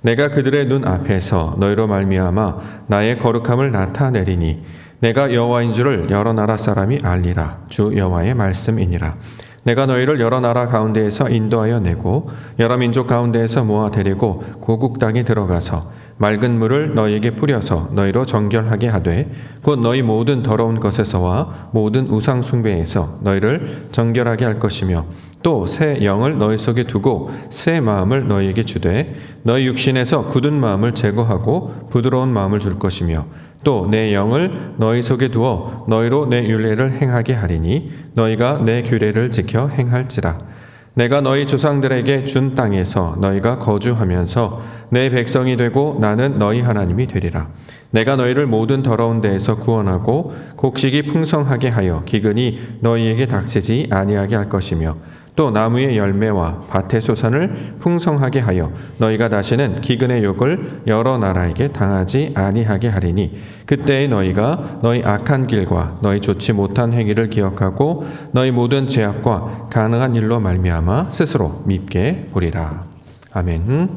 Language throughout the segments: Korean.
내가 그들의 눈 앞에서 너희로 말미암아 나의 거룩함을 나타내리니 내가 여호와인 줄을 여러 나라 사람이 알리라. 주 여호와의 말씀이니라. 내가 너희를 여러 나라 가운데에서 인도하여 내고 여러 민족 가운데에서 모아 데리고 고국 땅에 들어가서 맑은 물을 너희에게 뿌려서 너희로 정결하게 하되 곧 너희 모든 더러운 것에서와 모든 우상 숭배에서 너희를 정결하게 할 것이며 또 새 영을 너희 속에 두고 새 마음을 너희에게 주되 너희 육신에서 굳은 마음을 제거하고 부드러운 마음을 줄 것이며 또 내 영을 너희 속에 두어 너희로 내 율례를 행하게 하리니 너희가 내 규례를 지켜 행할지라. 내가 너희 조상들에게 준 땅에서 너희가 거주하면서 내 백성이 되고 나는 너희 하나님이 되리라. 내가 너희를 모든 더러운 데에서 구원하고 곡식이 풍성하게 하여 기근이 너희에게 닥치지 아니하게 할 것이며 또 나무의 열매와 밭의 소산을 풍성하게 하여 너희가 다시는 기근의 욕을 여러 나라에게 당하지 아니하게 하리니 그때에 너희가 너희 악한 길과 너희 좋지 못한 행위를 기억하고 너희 모든 죄악과 가능한 일로 말미암아 스스로 밉게 보리라. 아멘.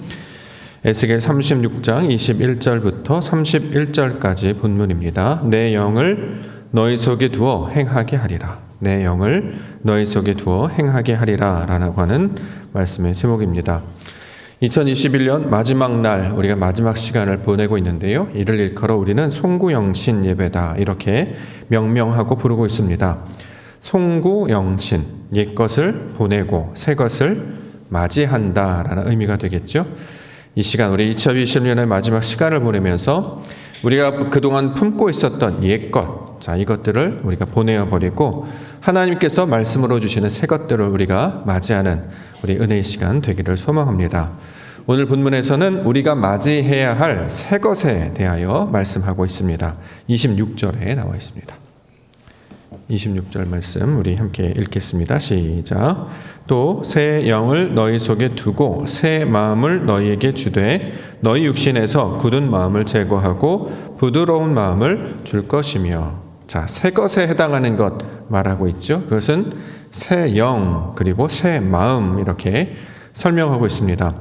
에스겔 36장 21절부터 31절까지 본문입니다. 내 영을 너희 속에 두어 행하게 하리라. 내 영을 너희 속에 두어 행하게 하리라 라고 하는 말씀의 제목입니다. 2021년 마지막 날 우리가 마지막 시간을 보내고 있는데요. 이를 일컬어 우리는 송구영신 예배다 이렇게 명명하고 부르고 있습니다. 송구영신, 옛것을 보내고 새것을 맞이한다 라는 의미가 되겠죠. 이 시간 우리 2021년의 마지막 시간을 보내면서 우리가 그동안 품고 있었던 옛것, 자 이것들을 우리가 보내어버리고 하나님께서 말씀으로 주시는 새 것들을 우리가 맞이하는 우리 은혜의 시간 되기를 소망합니다. 오늘 본문에서는 우리가 맞이해야 할 새 것에 대하여 말씀하고 있습니다. 26절에 나와 있습니다. 26절 말씀 우리 함께 읽겠습니다. 시작. 또 새 영을 너희 속에 두고 새 마음을 너희에게 주되 너희 육신에서 굳은 마음을 제거하고 부드러운 마음을 줄 것이며. 자, 새 것에 해당하는 것 말하고 있죠. 그것은 새 영 그리고 새 마음 이렇게 설명하고 있습니다.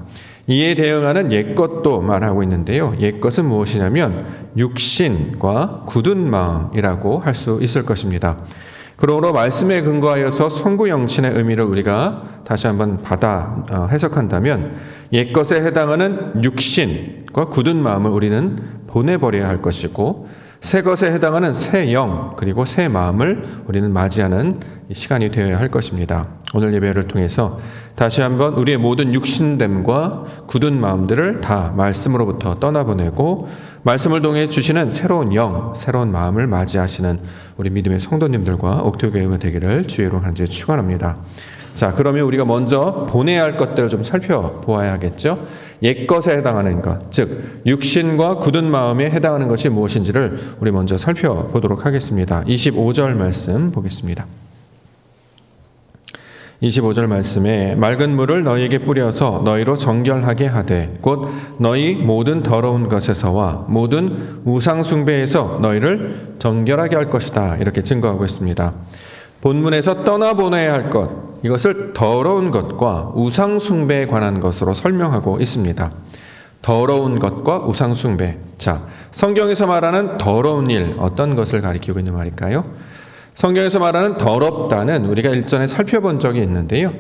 이에 대응하는 옛것도 말하고 있는데요. 옛것은 무엇이냐면 육신과 굳은 마음이라고 할 수 있을 것입니다. 그러므로 말씀에 근거하여서 송구영신의 의미를 우리가 다시 한번 받아 해석한다면 옛것에 해당하는 육신과 굳은 마음을 우리는 보내버려야 할 것이고 새 것에 해당하는 새 영 그리고 새 마음을 우리는 맞이하는 시간이 되어야 할 것입니다. 오늘 예배를 통해서 다시 한번 우리의 모든 육신됨과 굳은 마음들을 다 말씀으로부터 떠나보내고 말씀을 통해 주시는 새로운 영, 새로운 마음을 맞이하시는 우리 믿음의 성도님들과 옥토교회가 되기를 주의로 간절히 축원합니다. 자, 그러면 우리가 먼저 보내야 할 것들을 좀 살펴보아야겠죠. 옛것에 해당하는 것, 즉 육신과 굳은 마음에 해당하는 것이 무엇인지를 우리 먼저 살펴보도록 하겠습니다. 25절 말씀 보겠습니다. 25절 말씀에 맑은 물을 너희에게 뿌려서 너희로 정결하게 하되 곧 너희 모든 더러운 것에서와 모든 우상 숭배에서 너희를 정결하게 할 것이다 이렇게 증거하고 있습니다. 본문에서 떠나보내야 할 것, 이것을 더러운 것과 우상 숭배에 관한 것으로 설명하고 있습니다. 더러운 것과 우상 숭배. 자, 성경에서 말하는 더러운 일 어떤 것을 가리키고 있는 말일까요? 성경에서 말하는 더럽다는 우리가 일전에 살펴본 적이 있는데요.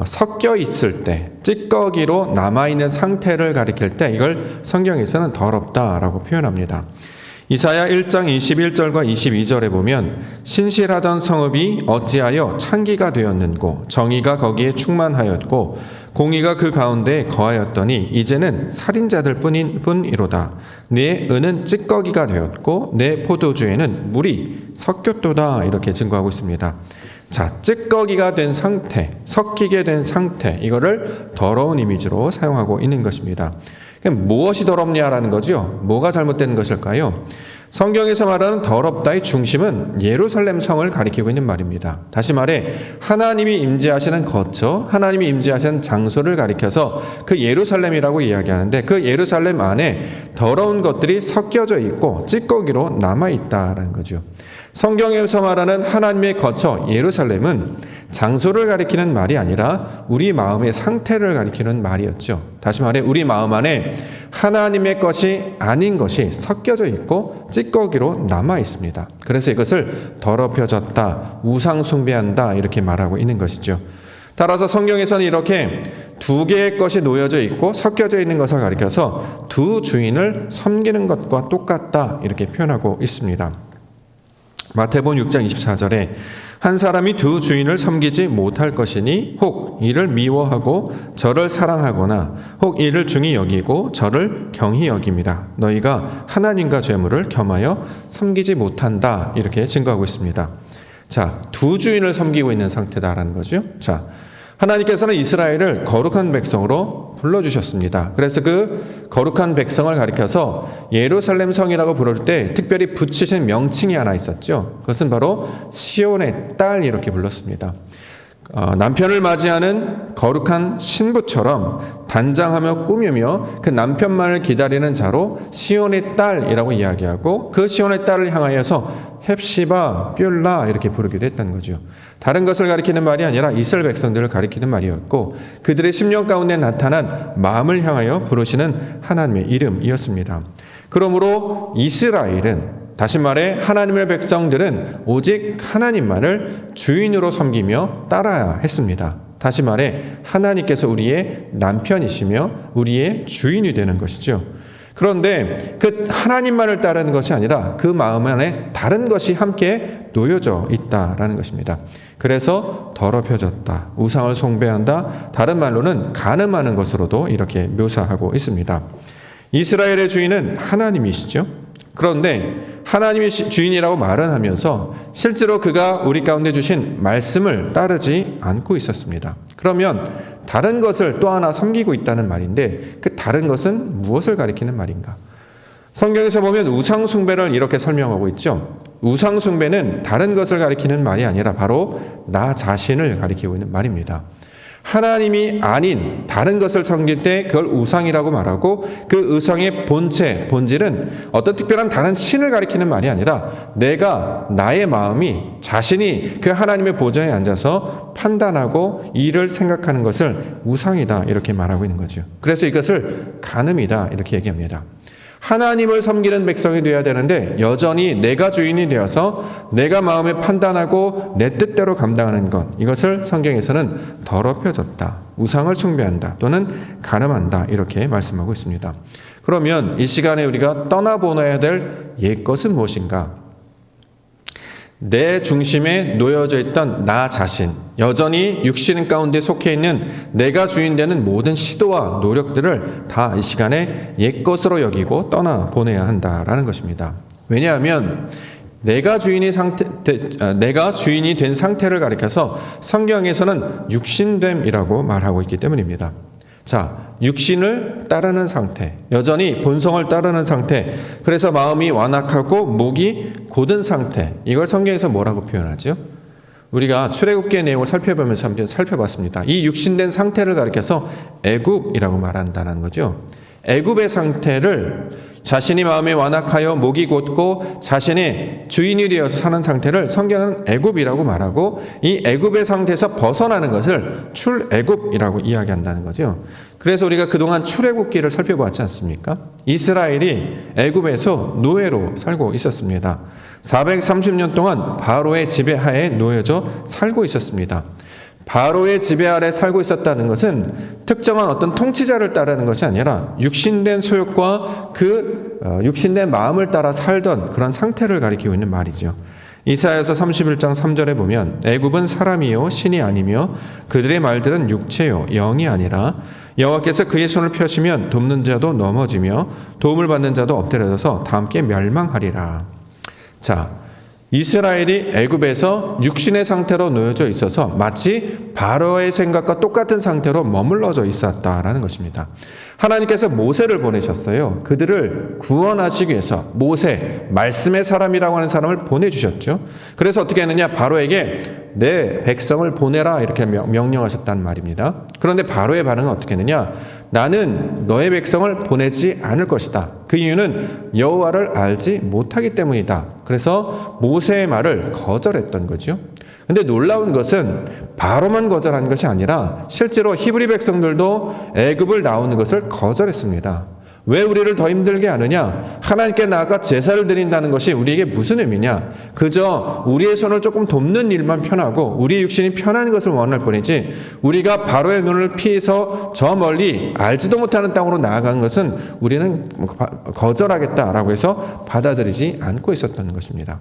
섞여 있을 때, 찌꺼기로 남아있는 상태를 가리킬 때 이걸 성경에서는 더럽다라고 표현합니다. 이사야 1장 21절과 22절에 보면 신실하던 성읍이 어찌하여 창기가 되었는고 정의가 거기에 충만하였고 공의가 그 가운데 거하였더니 이제는 살인자들 뿐이로다. 내 은은 찌꺼기가 되었고 내 포도주에는 물이 섞였도다 이렇게 증거하고 있습니다. 자, 찌꺼기가 된 상태, 섞이게 된 상태 이거를 더러운 이미지로 사용하고 있는 것입니다. 무엇이 더럽냐라는 거죠. 뭐가 잘못된 것일까요? 성경에서 말하는 더럽다의 중심은 예루살렘 성을 가리키고 있는 말입니다. 다시 말해 하나님이 임재하시는 거처, 하나님이 임재하시는 장소를 가리켜서 그 예루살렘이라고 이야기하는데 그 예루살렘 안에 더러운 것들이 섞여져 있고 찌꺼기로 남아있다라는 거죠. 성경에서 말하는 하나님의 거처 예루살렘은 장소를 가리키는 말이 아니라 우리 마음의 상태를 가리키는 말이었죠. 다시 말해 우리 마음 안에 하나님의 것이 아닌 것이 섞여져 있고 찌꺼기로 남아 있습니다. 그래서 이것을 더럽혀졌다, 우상 숭배한다 이렇게 말하고 있는 것이죠. 따라서 성경에서는 이렇게 두 개의 것이 놓여져 있고 섞여져 있는 것을 가리켜서 두 주인을 섬기는 것과 똑같다 이렇게 표현하고 있습니다. 마태복음 6장 24절에 한 사람이 두 주인을 섬기지 못할 것이니 혹 이를 미워하고 저를 사랑하거나 혹 이를 중히 여기고 저를 경히 여김이라. 너희가 하나님과 재물을 겸하여 섬기지 못한다 이렇게 증거하고 있습니다. 자, 두 주인을 섬기고 있는 상태다라는 거죠. 자, 하나님께서는 이스라엘을 거룩한 백성으로 불러주셨습니다. 그래서 그 거룩한 백성을 가리켜서 예루살렘 성이라고 부를 때 특별히 붙이신 명칭이 하나 있었죠. 그것은 바로 시온의 딸 이렇게 불렀습니다. 남편을 맞이하는 거룩한 신부처럼 단장하며 꾸미며 그 남편만을 기다리는 자로 시온의 딸이라고 이야기하고 그 시온의 딸을 향하여서 헵시바, 뷸라 이렇게 부르기도 했다는 거죠. 다른 것을 가리키는 말이 아니라 이스라엘 백성들을 가리키는 말이었고 그들의 심령 가운데 나타난 마음을 향하여 부르시는 하나님의 이름이었습니다. 그러므로 이스라엘은 다시 말해 하나님의 백성들은 오직 하나님만을 주인으로 섬기며 따라야 했습니다. 다시 말해 하나님께서 우리의 남편이시며 우리의 주인이 되는 것이죠. 그런데 그 하나님만을 따르는 것이 아니라 그 마음 안에 다른 것이 함께 놓여져 있다라는 것입니다. 그래서 더럽혀졌다, 우상을 숭배한다, 다른 말로는 간음하는 것으로도 이렇게 묘사하고 있습니다. 이스라엘의 주인은 하나님이시죠. 그런데 하나님이 주인이라고 말은 하면서 실제로 그가 우리 가운데 주신 말씀을 따르지 않고 있었습니다. 그러면 다른 것을 또 하나 섬기고 있다는 말인데 그 다른 것은 무엇을 가리키는 말인가? 성경에서 보면 우상 숭배를 이렇게 설명하고 있죠. 우상 숭배는 다른 것을 가리키는 말이 아니라 바로 나 자신을 가리키고 있는 말입니다. 하나님이 아닌 다른 것을 섬길 때 그걸 우상이라고 말하고 그 우상의 본체, 본질은 어떤 특별한 다른 신을 가리키는 말이 아니라 내가 나의 마음이 자신이 그 하나님의 보좌에 앉아서 판단하고 일을 생각하는 것을 우상이다 이렇게 말하고 있는 거죠. 그래서 이것을 간음이다 이렇게 얘기합니다. 하나님을 섬기는 백성이 되어야 되는데 여전히 내가 주인이 되어서 내가 마음에 판단하고 내 뜻대로 감당하는 것, 이것을 성경에서는 더럽혀졌다, 우상을 숭배한다 또는 간음한다 이렇게 말씀하고 있습니다. 그러면 이 시간에 우리가 떠나보내야 될 옛것은 무엇인가? 내 중심에 놓여져 있던 나 자신, 여전히 육신 가운데 속해 있는 내가 주인 되는 모든 시도와 노력들을 다 이 시간에 옛것으로 여기고 떠나보내야 한다라는 것입니다. 왜냐하면 내가 주인이 된 상태를 가리켜서 성경에서는 육신됨이라고 말하고 있기 때문입니다. 자, 육신을 따르는 상태, 여전히 본성을 따르는 상태, 그래서 마음이 완악하고 목이 곧은 상태, 이걸 성경에서 뭐라고 표현하죠? 우리가 출애굽기의 내용을 살펴보면서 한번 살펴봤습니다. 이 육신된 상태를 가리켜서 애굽이라고 말한다는 거죠. 애굽의 상태를 자신이 마음에 완악하여 목이 곧고 자신이 주인이 되어서 사는 상태를 성경은 애굽이라고 말하고 이 애굽의 상태에서 벗어나는 것을 출애굽이라고 이야기한다는 거죠. 그래서 우리가 그동안 출애굽기를 살펴봤지 않습니까? 이스라엘이 애굽에서 노예로 살고 있었습니다. 430년 동안 바로의 지배하에 놓여져 살고 있었습니다. 바로의 지배 아래 살고 있었다는 것은 특정한 어떤 통치자를 따르는 것이 아니라 육신된 소욕과 그 육신된 마음을 따라 살던 그런 상태를 가리키고 있는 말이죠. 이사야서 31장 3절에 보면 애굽은 사람이요 신이 아니며 그들의 말들은 육체요 영이 아니라 여호와께서 그의 손을 펴시면 돕는 자도 넘어지며 도움을 받는 자도 엎드려져서 다 함께 멸망하리라. 자, 이스라엘이 애굽에서 육신의 상태로 놓여져 있어서 마치 바로의 생각과 똑같은 상태로 머물러져 있었다라는 것입니다. 하나님께서 모세를 보내셨어요. 그들을 구원하시기 위해서 모세, 말씀의 사람이라고 하는 사람을 보내주셨죠. 그래서 어떻게 했느냐? 바로에게 내 백성을 보내라 이렇게 명령하셨단 말입니다. 그런데 바로의 반응은 어떻게 했느냐? 나는 너의 백성을 보내지 않을 것이다. 그 이유는 여호와를 알지 못하기 때문이다. 그래서 모세의 말을 거절했던 거죠. 근데 놀라운 것은 바로만 거절한 것이 아니라 실제로 히브리 백성들도 애굽을 나오는 것을 거절했습니다. 왜 우리를 더 힘들게 하느냐? 하나님께 나아가 제사를 드린다는 것이 우리에게 무슨 의미냐? 그저 우리의 손을 조금 돕는 일만 편하고 우리의 육신이 편한 것을 원할 뿐이지 우리가 바로의 눈을 피해서 저 멀리 알지도 못하는 땅으로 나아간 것은 우리는 거절하겠다라고 해서 받아들이지 않고 있었던 것입니다.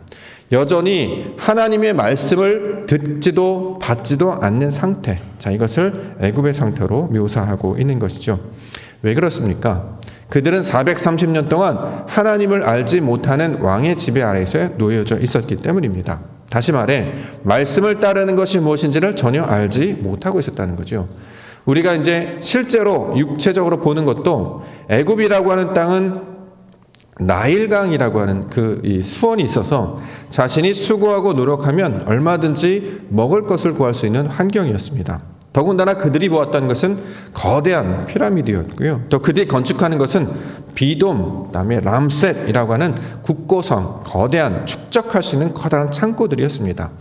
여전히 하나님의 말씀을 듣지도 받지도 않는 상태. 자, 이것을 애굽의 상태로 묘사하고 있는 것이죠. 왜 그렇습니까? 그들은 430년 동안 하나님을 알지 못하는 왕의 지배 아래에서 놓여져 있었기 때문입니다. 다시 말해 말씀을 따르는 것이 무엇인지를 전혀 알지 못하고 있었다는 거죠. 우리가 이제 실제로 육체적으로 보는 것도 애굽이라고 하는 땅은 나일강이라고 하는 이 수원이 있어서 자신이 수고하고 노력하면 얼마든지 먹을 것을 구할 수 있는 환경이었습니다. 더군다나 그들이 보았던 것은 거대한 피라미드였고요. 또 그들이 건축하는 것은 비돔, 그다음에 람셋이라고 하는 국고성, 거대한 축적할 수 있는 커다란 창고들이었습니다.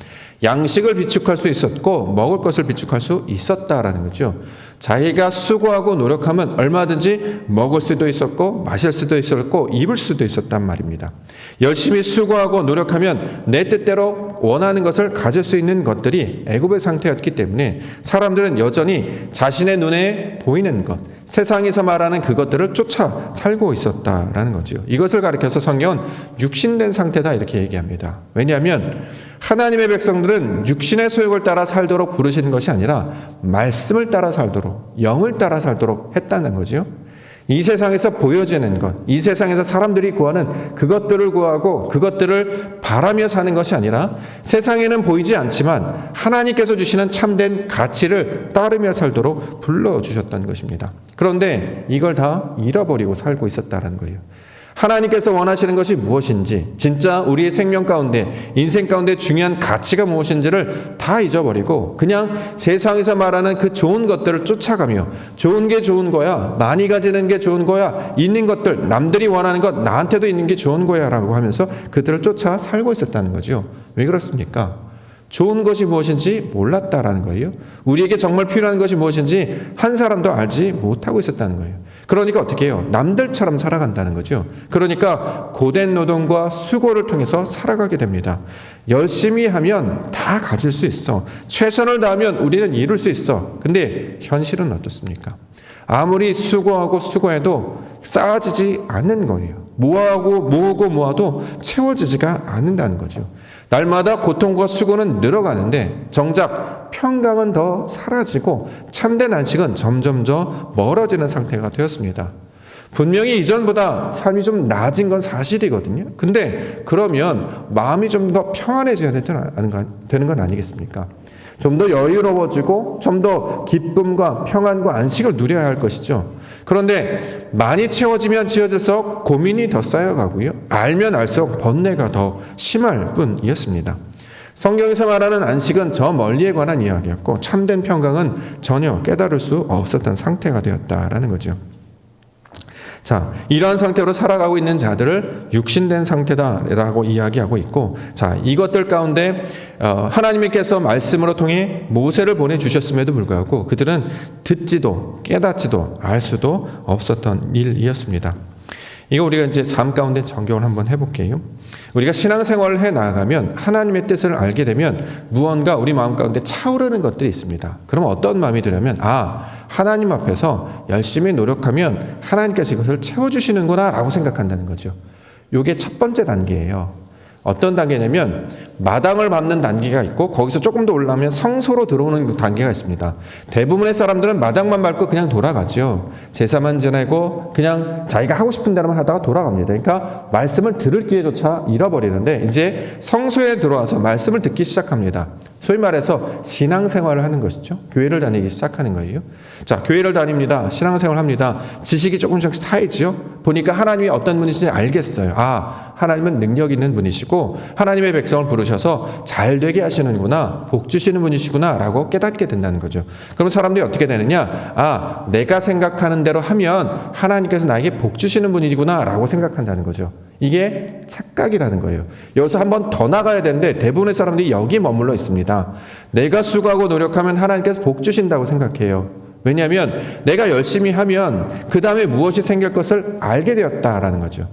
양식을 비축할 수 있었고 먹을 것을 비축할 수 있었다라는 거죠. 자기가 수고하고 노력하면 얼마든지 먹을 수도 있었고 마실 수도 있었고 입을 수도 있었단 말입니다. 열심히 수고하고 노력하면 내 뜻대로 원하는 것을 가질 수 있는 것들이 애굽의 상태였기 때문에 사람들은 여전히 자신의 눈에 보이는 것, 세상에서 말하는 그것들을 쫓아 살고 있었다라는 거죠. 이것을 가리켜서 성경은 육신된 상태다 이렇게 얘기합니다. 왜냐하면 하나님의 백성들은 육신의 소욕을 따라 살도록 부르시는 것이 아니라 말씀을 따라 살도록, 영을 따라 살도록 했다는 거죠. 이 세상에서 보여지는 것, 이 세상에서 사람들이 구하는 그것들을 구하고 그것들을 바라며 사는 것이 아니라 세상에는 보이지 않지만 하나님께서 주시는 참된 가치를 따르며 살도록 불러주셨다는 것입니다. 그런데 이걸 다 잃어버리고 살고 있었다는 거예요. 하나님께서 원하시는 것이 무엇인지, 진짜 우리의 생명 가운데, 인생 가운데 중요한 가치가 무엇인지를 다 잊어버리고 그냥 세상에서 말하는 그 좋은 것들을 쫓아가며 좋은 게 좋은 거야, 많이 가지는 게 좋은 거야, 있는 것들, 남들이 원하는 것 나한테도 있는 게 좋은 거야 라고 하면서 그들을 쫓아 살고 있었다는 거죠. 왜 그렇습니까? 좋은 것이 무엇인지 몰랐다라는 거예요. 우리에게 정말 필요한 것이 무엇인지 한 사람도 알지 못하고 있었다는 거예요. 그러니까 어떻게 해요? 남들처럼 살아간다는 거죠. 그러니까 고된 노동과 수고를 통해서 살아가게 됩니다. 열심히 하면 다 가질 수 있어. 최선을 다하면 우리는 이룰 수 있어. 근데 현실은 어떻습니까? 아무리 수고하고 수고해도 쌓아지지 않는 거예요. 모으고 모아도 채워지지가 않는다는 거죠. 날마다 고통과 수고는 늘어가는데 정작 평강은 더 사라지고 참된 안식은 점점 더 멀어지는 상태가 되었습니다. 분명히 이전보다 삶이 좀 나아진 건 사실이거든요. 근데 그러면 마음이 좀 더 평안해져야 되는 건 아니겠습니까? 좀 더 여유로워지고 좀 더 기쁨과 평안과 안식을 누려야 할 것이죠. 그런데 많이 채워지면 채워질수록 고민이 더 쌓여가고요. 알면 알수록 번뇌가 더 심할 뿐이었습니다. 성경에서 말하는 안식은 저 멀리에 관한 이야기였고 참된 평강은 전혀 깨달을 수 없었던 상태가 되었다라는 거죠. 자, 이러한 상태로 살아가고 있는 자들을 육신된 상태다라고 이야기하고 있고, 자, 이것들 가운데 하나님께서 말씀으로 통해 모세를 보내주셨음에도 불구하고 그들은 듣지도 깨닫지도 알 수도 없었던 일이었습니다. 이거 우리가 이제 삶 가운데 적용을 한번 해볼게요. 우리가 신앙생활을 해 나가면 하나님의 뜻을 알게 되면 무언가 우리 마음 가운데 차오르는 것들이 있습니다. 그럼 어떤 마음이 들냐면 하나님 앞에서 열심히 노력하면 하나님께서 이것을 채워주시는구나 라고 생각한다는 거죠. 이게 첫 번째 단계예요. 어떤 단계냐면 마당을 밟는 단계가 있고 거기서 조금 더 올라가면 성소로 들어오는 단계가 있습니다. 대부분의 사람들은 마당만 밟고 그냥 돌아가죠. 제사만 지내고 그냥 자기가 하고 싶은 대로만 하다가 돌아갑니다. 그러니까 말씀을 들을 기회조차 잃어버리는데 이제 성소에 들어와서 말씀을 듣기 시작합니다. 소위 말해서 신앙생활을 하는 것이죠. 교회를 다니기 시작하는 거예요. 자, 교회를 다닙니다. 신앙생활을 합니다. 지식이 조금씩 쌓이죠. 보니까 하나님이 어떤 분이신지 알겠어요. 하나님은 능력 있는 분이시고 하나님의 백성을 부르셔서 잘 되게 하시는구나, 복 주시는 분이시구나 라고 깨닫게 된다는 거죠. 그럼 사람들이 어떻게 되느냐? 내가 생각하는 대로 하면 하나님께서 나에게 복 주시는 분이구나 라고 생각한다는 거죠. 이게 착각이라는 거예요. 여기서 한 번 더 나가야 되는데 대부분의 사람들이 여기 머물러 있습니다. 내가 수고하고 노력하면 하나님께서 복 주신다고 생각해요. 왜냐하면 내가 열심히 하면 그 다음에 무엇이 생길 것을 알게 되었다라는 거죠.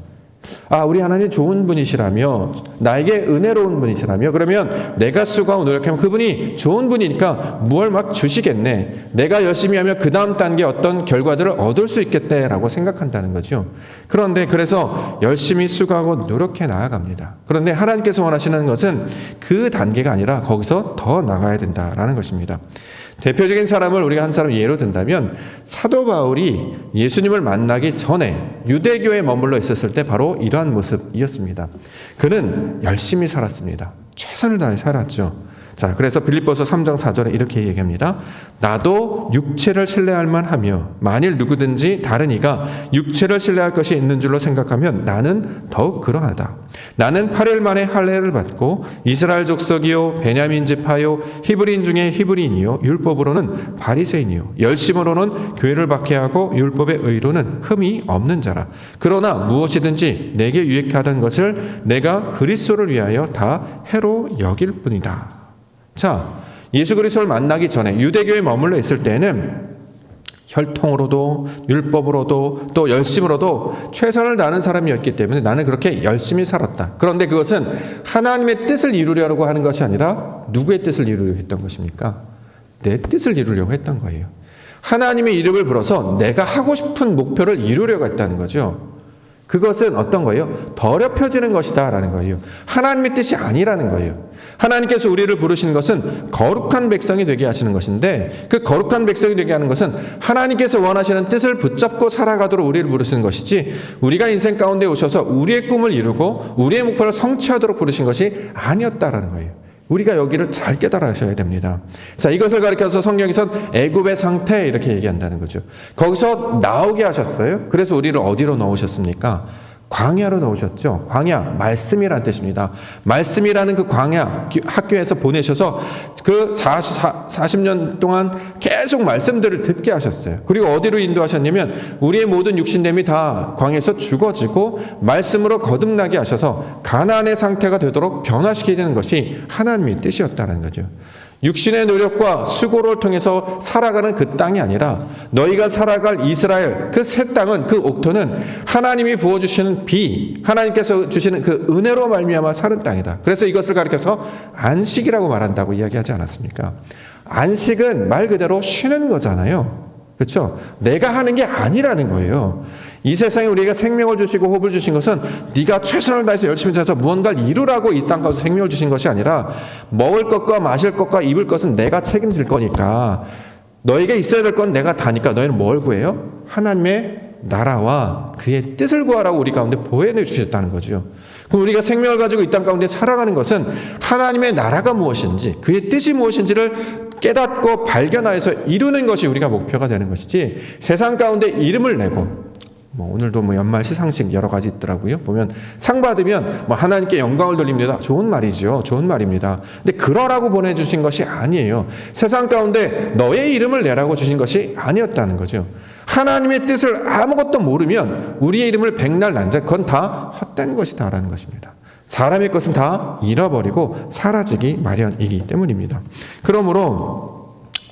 아, 우리 하나님 좋은 분이시라며, 나에게 은혜로운 분이시라며, 그러면 내가 수고하고 노력하면 그분이 좋은 분이니까 무얼 막 주시겠네, 내가 열심히 하면 그 다음 단계 어떤 결과들을 얻을 수 있겠다라고 생각한다는 거죠. 그런데 그래서 열심히 수고하고 노력해 나아갑니다. 그런데 하나님께서 원하시는 것은 그 단계가 아니라 거기서 더 나가야 된다라는 것입니다. 대표적인 사람을 우리가 한 사람 예로 든다면, 사도 바울이 예수님을 만나기 전에 유대교에 머물러 있었을 때 바로 이러한 모습이었습니다. 그는 열심히 살았습니다. 최선을 다해 살았죠. 자, 그래서 빌립보서 3장 4절에 이렇게 얘기합니다. 나도 육체를 신뢰할 만하며 만일 누구든지 다른 이가 육체를 신뢰할 것이 있는 줄로 생각하면 나는 더욱 그러하다. 나는 8일 만에 할례를 받고 이스라엘 족속이요 베냐민 지파요 히브리인 중에 히브리인이요 율법으로는 바리새인이요 열심으로는 교회를 박해하고 율법의 의로는 흠이 없는 자라. 그러나 무엇이든지 내게 유익하던 것을 내가 그리스도를 위하여 다 해로 여길 뿐이다. 자, 예수 그리스도를 만나기 전에 유대교에 머물러 있을 때는 혈통으로도 율법으로도 또 열심으로도 최선을 다하는 사람이었기 때문에 나는 그렇게 열심히 살았다. 그런데 그것은 하나님의 뜻을 이루려고 하는 것이 아니라 누구의 뜻을 이루려고 했던 것입니까? 내 뜻을 이루려고 했던 거예요. 하나님의 이름을 불어서 내가 하고 싶은 목표를 이루려고 했다는 거죠. 그것은 어떤 거예요? 더럽혀지는 것이다 라는 거예요. 하나님의 뜻이 아니라는 거예요. 하나님께서 우리를 부르시는 것은 거룩한 백성이 되게 하시는 것인데, 그 거룩한 백성이 되게 하는 것은 하나님께서 원하시는 뜻을 붙잡고 살아가도록 우리를 부르시는 것이지, 우리가 인생 가운데 오셔서 우리의 꿈을 이루고 우리의 목표를 성취하도록 부르신 것이 아니었다라는 거예요. 우리가 여기를 잘 깨달으셔야 됩니다. 자, 이것을 가리켜서 성경에선 애굽의 상태 이렇게 얘기한다는 거죠. 거기서 나오게 하셨어요. 그래서 우리를 어디로 넣으셨습니까? 광야로 넣으셨죠. 광야, 말씀이라는 뜻입니다. 말씀이라는 그 광야 학교에서 보내셔서 그 40년 동안 계속 말씀들을 듣게 하셨어요. 그리고 어디로 인도하셨냐면 우리의 모든 육신됨이 다 광야에서 죽어지고 말씀으로 거듭나게 하셔서 가나안의 상태가 되도록 변화시키는 것이 하나님의 뜻이었다는 거죠. 육신의 노력과 수고를 통해서 살아가는 그 땅이 아니라 너희가 살아갈 이스라엘 그 새 땅은, 그 옥토는 하나님이 부어주시는 비, 하나님께서 주시는 그 은혜로 말미암아 사는 땅이다. 그래서 이것을 가리켜서 안식이라고 말한다고 이야기하지 않았습니까? 안식은 말 그대로 쉬는 거잖아요. 그렇죠? 내가 하는 게 아니라는 거예요. 이 세상에 우리가 생명을 주시고 호흡을 주신 것은 네가 최선을 다해서 열심히 해서 무언가를 이루라고 이 땅 가서 생명을 주신 것이 아니라, 먹을 것과 마실 것과 입을 것은 내가 책임질 거니까, 너에게 있어야 될 건 내가 다니까 너희는 뭘 구해요? 하나님의 나라와 그의 뜻을 구하라고 우리 가운데 보여내 주셨다는 거죠. 그럼 우리가 생명을 가지고 이 땅 가운데 살아가는 것은 하나님의 나라가 무엇인지, 그의 뜻이 무엇인지를 깨닫고 발견하여서 이루는 것이 우리가 목표가 되는 것이지, 세상 가운데 이름을 내고, 오늘도 연말 시상식 여러 가지 있더라고요. 보면 상 받으면 하나님께 영광을 돌립니다. 좋은 말이죠. 좋은 말입니다. 근데 그러라고 보내주신 것이 아니에요. 세상 가운데 너의 이름을 내라고 주신 것이 아니었다는 거죠. 하나님의 뜻을 아무것도 모르면 우리의 이름을 백날 난자, 그건 다 헛된 것이다라는 것입니다. 사람의 것은 다 잃어버리고 사라지기 마련이기 때문입니다. 그러므로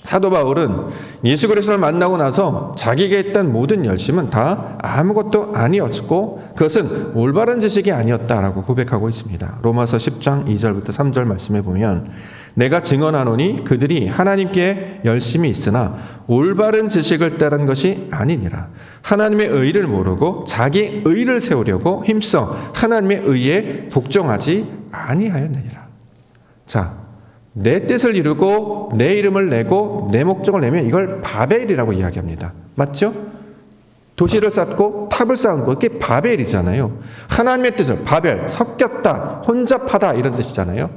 사도 바울은 예수 그리스도를 만나고 나서 자기에게 있던 모든 열심은 다 아무것도 아니었고 그것은 올바른 지식이 아니었다라고 고백하고 있습니다. 로마서 10장 2절부터 3절 말씀에 보면, 내가 증언하노니 그들이 하나님께 열심히 있으나 올바른 지식을 따른 것이 아니니라. 하나님의 의를 모르고 자기 의를 세우려고 힘써 하나님의 의에 복종하지 아니하였느니라. 자, 내 뜻을 이루고 내 이름을 내고 내 목적을 내면 이걸 바벨이라고 이야기합니다. 맞죠? 도시를 쌓고 탑을 쌓은 거, 그게 바벨이잖아요. 하나님의 뜻을, 바벨, 섞였다, 혼잡하다 이런 뜻이잖아요.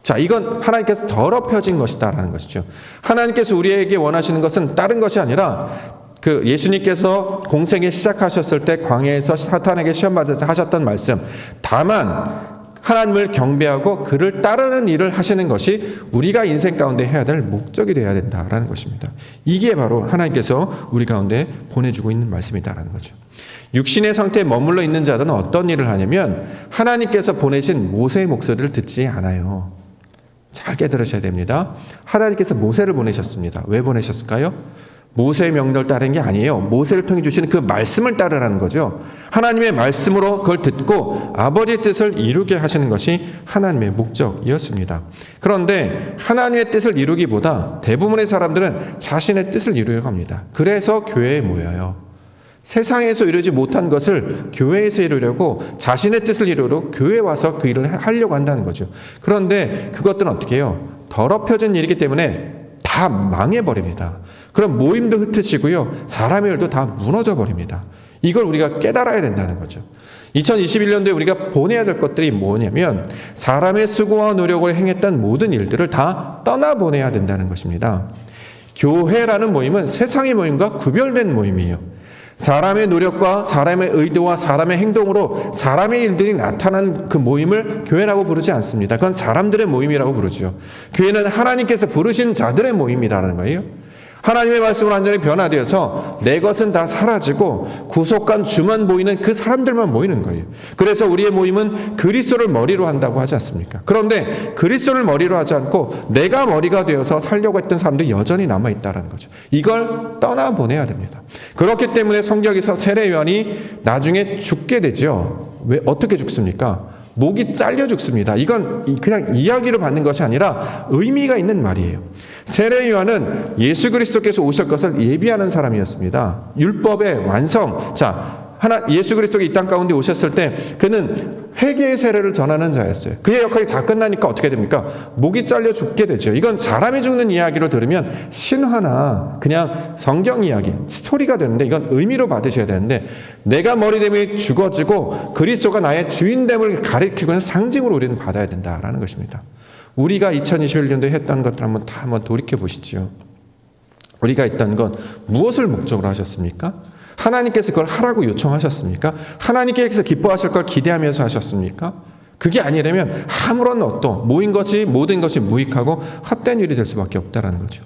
자, 이건 하나님께서 더럽혀진 것이다라는 것이죠. 하나님께서 우리에게 원하시는 것은 다른 것이 아니라, 그 예수님께서 공생에 시작하셨을 때 광야에서 사탄에게 시험 받아서 하셨던 말씀, 다만 하나님을 경배하고 그를 따르는 일을 하시는 것이 우리가 인생 가운데 해야 될 목적이 되어야 된다라는 것입니다. 이게 바로 하나님께서 우리 가운데 보내주고 있는 말씀이다라는 거죠. 육신의 상태에 머물러 있는 자들은 어떤 일을 하냐면 하나님께서 보내신 모세의 목소리를 듣지 않아요. 잘 깨달으셔야 됩니다. 하나님께서 모세를 보내셨습니다. 왜 보내셨을까요? 모세의 명령을 따르는 게 아니에요. 모세를 통해 주시는 그 말씀을 따르라는 거죠. 하나님의 말씀으로 그걸 듣고 아버지의 뜻을 이루게 하시는 것이 하나님의 목적이었습니다. 그런데 하나님의 뜻을 이루기보다 대부분의 사람들은 자신의 뜻을 이루려고 합니다. 그래서 교회에 모여요. 세상에서 이루지 못한 것을 교회에서 이루려고, 자신의 뜻을 이루려고 교회에 와서 그 일을 하려고 한다는 거죠. 그런데 그것들은 어떻게 해요? 더럽혀진 일이기 때문에 다 망해버립니다. 그럼 모임도 흩어지고요, 사람의 일도 다 무너져 버립니다. 이걸 우리가 깨달아야 된다는 거죠. 2021년도에 우리가 보내야 될 것들이 뭐냐면, 사람의 수고와 노력을 행했던 모든 일들을 다 떠나보내야 된다는 것입니다. 교회라는 모임은 세상의 모임과 구별된 모임이에요. 사람의 노력과 사람의 의도와 사람의 행동으로 사람의 일들이 나타난 그 모임을 교회라고 부르지 않습니다. 그건 사람들의 모임이라고 부르죠. 교회는 하나님께서 부르신 자들의 모임이라는 거예요. 하나님의 말씀으로 완전히 변화되어서 내 것은 다 사라지고 구속한 주만 모이는 그 사람들만 모이는 거예요. 그래서 우리의 모임은 그리스도를 머리로 한다고 하지 않습니까? 그런데 그리스도를 머리로 하지 않고 내가 머리가 되어서 살려고 했던 사람들이 여전히 남아있다는 거죠. 이걸 떠나보내야 됩니다. 그렇기 때문에 성경에서 세례 요한이 나중에 죽게 되죠. 왜 어떻게 죽습니까? 목이 잘려 죽습니다. 이건 그냥 이야기로 받는 것이 아니라 의미가 있는 말이에요. 세례 요한은 예수 그리스도께서 오실 것을 예비하는 사람이었습니다. 율법의 완성. 예수 그리스도가 이 땅 가운데 오셨을 때 그는 회개의 세례를 전하는 자였어요. 그의 역할이 다 끝나니까 어떻게 됩니까? 목이 잘려 죽게 되죠. 이건 사람이 죽는 이야기로 들으면 신화나 그냥 성경 이야기, 스토리가 되는데, 이건 의미로 받으셔야 되는데, 내가 머리됨이 죽어지고 그리스도가 나의 주인됨을 가리키고는 상징으로 우리는 받아야 된다라는 것입니다. 우리가 2021년도에 했던 것들 한번 돌이켜 보시죠. 우리가 했던 건 무엇을 목적으로 하셨습니까? 하나님께서 그걸 하라고 요청하셨습니까? 하나님께서 기뻐하실 걸 기대하면서 하셨습니까? 그게 아니라면 아무런 모인 것이, 모든 것이 무익하고 헛된 일이 될 수밖에 없다라는 거죠.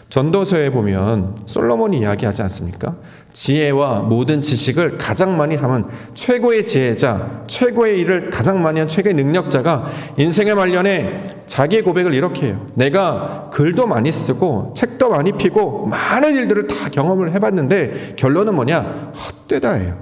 전도서에 보면 솔로몬이 이야기하지 않습니까? 지혜와 모든 지식을 가장 많이 담은 최고의 지혜자, 최고의 일을 가장 많이 한 최고의 능력자가 인생의 말년에 자기의 고백을 이렇게 해요. 내가 글도 많이 쓰고 책도 많이 피고 많은 일들을 다 경험을 해봤는데 결론은 뭐냐? 헛되다예요.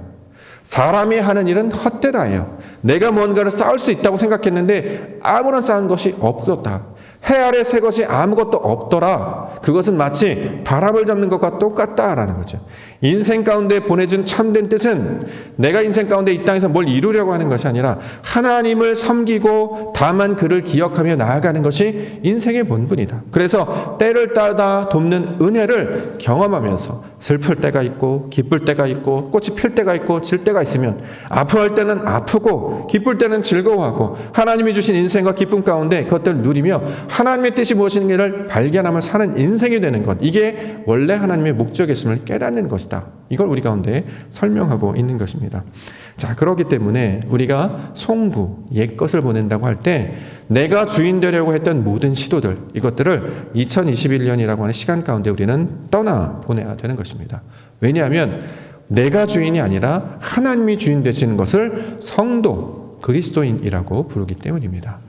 사람이 하는 일은 헛되다예요. 내가 뭔가를 쌓을 수 있다고 생각했는데 아무런 쌓은 것이 없었다. 해 아래 새 것이 아무것도 없더라. 그것은 마치 바람을 잡는 것과 똑같다라는 거죠. 인생 가운데 보내준 참된 뜻은 내가 인생 가운데 이 땅에서 뭘 이루려고 하는 것이 아니라 하나님을 섬기고 다만 그를 기억하며 나아가는 것이 인생의 본분이다. 그래서 때를 따라 돕는 은혜를 경험하면서 슬플 때가 있고 기쁠 때가 있고 꽃이 필 때가 있고 질 때가 있으면 아파할 때는 아프고 기쁠 때는 즐거워하고 하나님이 주신 인생과 기쁨 가운데 그것들을 누리며 하나님의 뜻이 무엇인가를 발견하며 사는 인생이 되는 것, 이게 원래 하나님의 목적이었음을 깨닫는 것이다. 이걸 우리 가운데 설명하고 있는 것입니다. 자, 그렇기 때문에 우리가 송구, 옛것을 보낸다고 할 때 내가 주인 되려고 했던 모든 시도들, 이것들을 2021년이라고 하는 시간 가운데 우리는 떠나보내야 되는 것입니다. 왜냐하면 내가 주인이 아니라 하나님이 주인 되시는 것을 성도, 그리스도인이라고 부르기 때문입니다.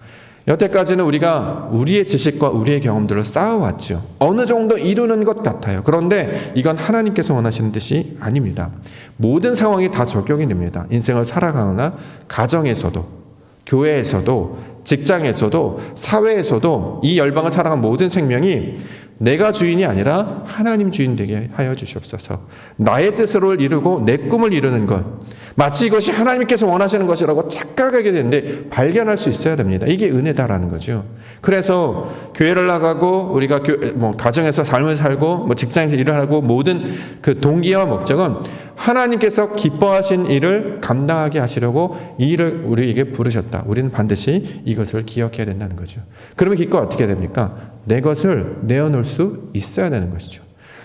여태까지는 우리가 우리의 지식과 우리의 경험들을 쌓아왔죠. 어느 정도 이루는 것 같아요. 그런데 이건 하나님께서 원하시는 뜻이 아닙니다. 모든 상황이 다 적용이 됩니다. 인생을 살아가거나 가정에서도, 교회에서도, 직장에서도, 사회에서도 이 열방을 살아가는 모든 생명이 내가 주인이 아니라 하나님 주인 되게 하여 주시옵소서. 나의 뜻으로 이루고 내 꿈을 이루는 것, 마치 이것이 하나님께서 원하시는 것이라고 착각하게 되는데 발견할 수 있어야 됩니다. 이게 은혜다라는 거죠. 그래서 교회를 나가고 우리가 가정에서 삶을 살고 직장에서 일을 하고 모든 그 동기와 목적은 하나님께서 기뻐하신 일을 감당하게 하시려고 이 일을 우리에게 부르셨다. 우리는 반드시 이것을 기억해야 된다는 거죠. 그러면 기꺼이 어떻게 됩니까? 내 것을 내어놓을 수 있어야 되는 것이죠.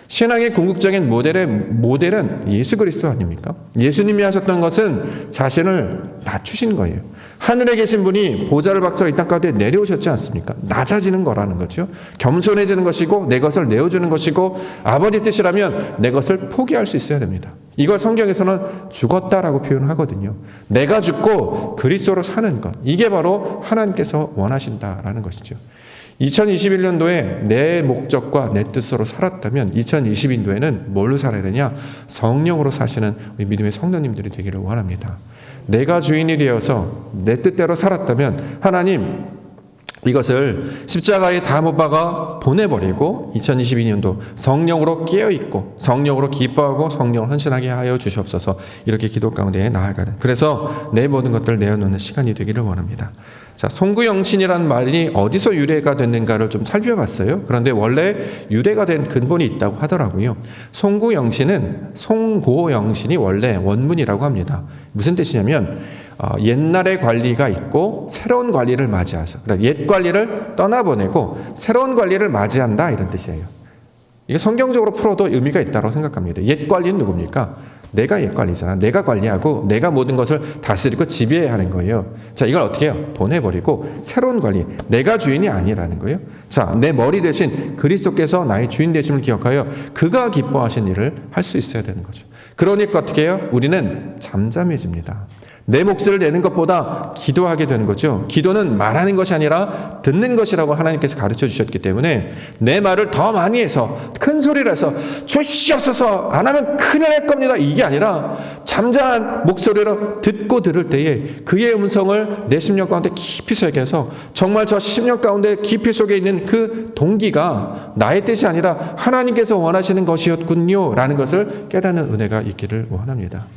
신앙의 궁극적인 모델은 예수 그리스도 아닙니까? 예수님이 하셨던 것은 자신을 낮추신 거예요. 하늘에 계신 분이 보좌를 박차고 이 땅 가운데 내려오셨지 않습니까? 낮아지는 거라는 거죠. 겸손해지는 것이고 내 것을 내어주는 것이고 아버지 뜻이라면 내 것을 포기할 수 있어야 됩니다. 이걸 성경에서는 죽었다라고 표현하거든요. 내가 죽고 그리스도로 사는 것, 이게 바로 하나님께서 원하신다라는 것이죠. 2021년도에 내 목적과 내 뜻으로 살았다면 2022년도에는 뭘로 살아야 되냐? 성령으로 사시는 우리 믿음의 성도님들이 되기를 원합니다. 내가 주인이 되어서 내 뜻대로 살았다면 하나님 이것을 십자가에 다 못 박아 보내버리고 2022년도 성령으로 깨어있고 성령으로 기뻐하고 성령을 헌신하게 하여 주시옵소서. 이렇게 기도 가운데 나아가는, 그래서 내 모든 것들을 내어놓는 시간이 되기를 원합니다. 자, 송구영신이라는 말이 어디서 유래가 됐는가를 좀 살펴봤어요. 그런데 원래 유래가 된 근본이 있다고 하더라고요. 송구영신은 송고영신이 원래 원문이라고 합니다. 무슨 뜻이냐면 옛날의 관리가 있고 새로운 관리를 맞이하서, 그러니까 옛 관리를 떠나보내고 새로운 관리를 맞이한다, 이런 뜻이에요. 이게 성경적으로 풀어도 의미가 있다고 생각합니다. 옛 관리는 누굽니까? 내가 옛 관리잖아. 내가 관리하고 내가 모든 것을 다스리고 지배해야 하는 거예요. 자, 이걸 어떻게 해요? 보내버리고 새로운 관리, 내가 주인이 아니라는 거예요. 자, 내 머리 대신 그리스도께서 나의 주인 되심을 기억하여 그가 기뻐하신 일을 할 수 있어야 되는 거죠. 그러니까 어떻게 해요? 우리는 잠잠해집니다. 내 몫을 내는 것보다 기도하게 되는 거죠. 기도는 말하는 것이 아니라 듣는 것이라고 하나님께서 가르쳐 주셨기 때문에 내 말을 더 많이 해서 큰 소리를 해서 주시옵소서, 안 하면 큰일 날 겁니다, 이게 아니라 잠잠한 목소리로 듣고 들을 때에 그의 음성을 내 심령 가운데 깊이 새겨서 정말 저 심령 가운데 깊이 속에 있는 그 동기가 나의 뜻이 아니라 하나님께서 원하시는 것이었군요 라는 것을 깨닫는 은혜가 있기를 원합니다.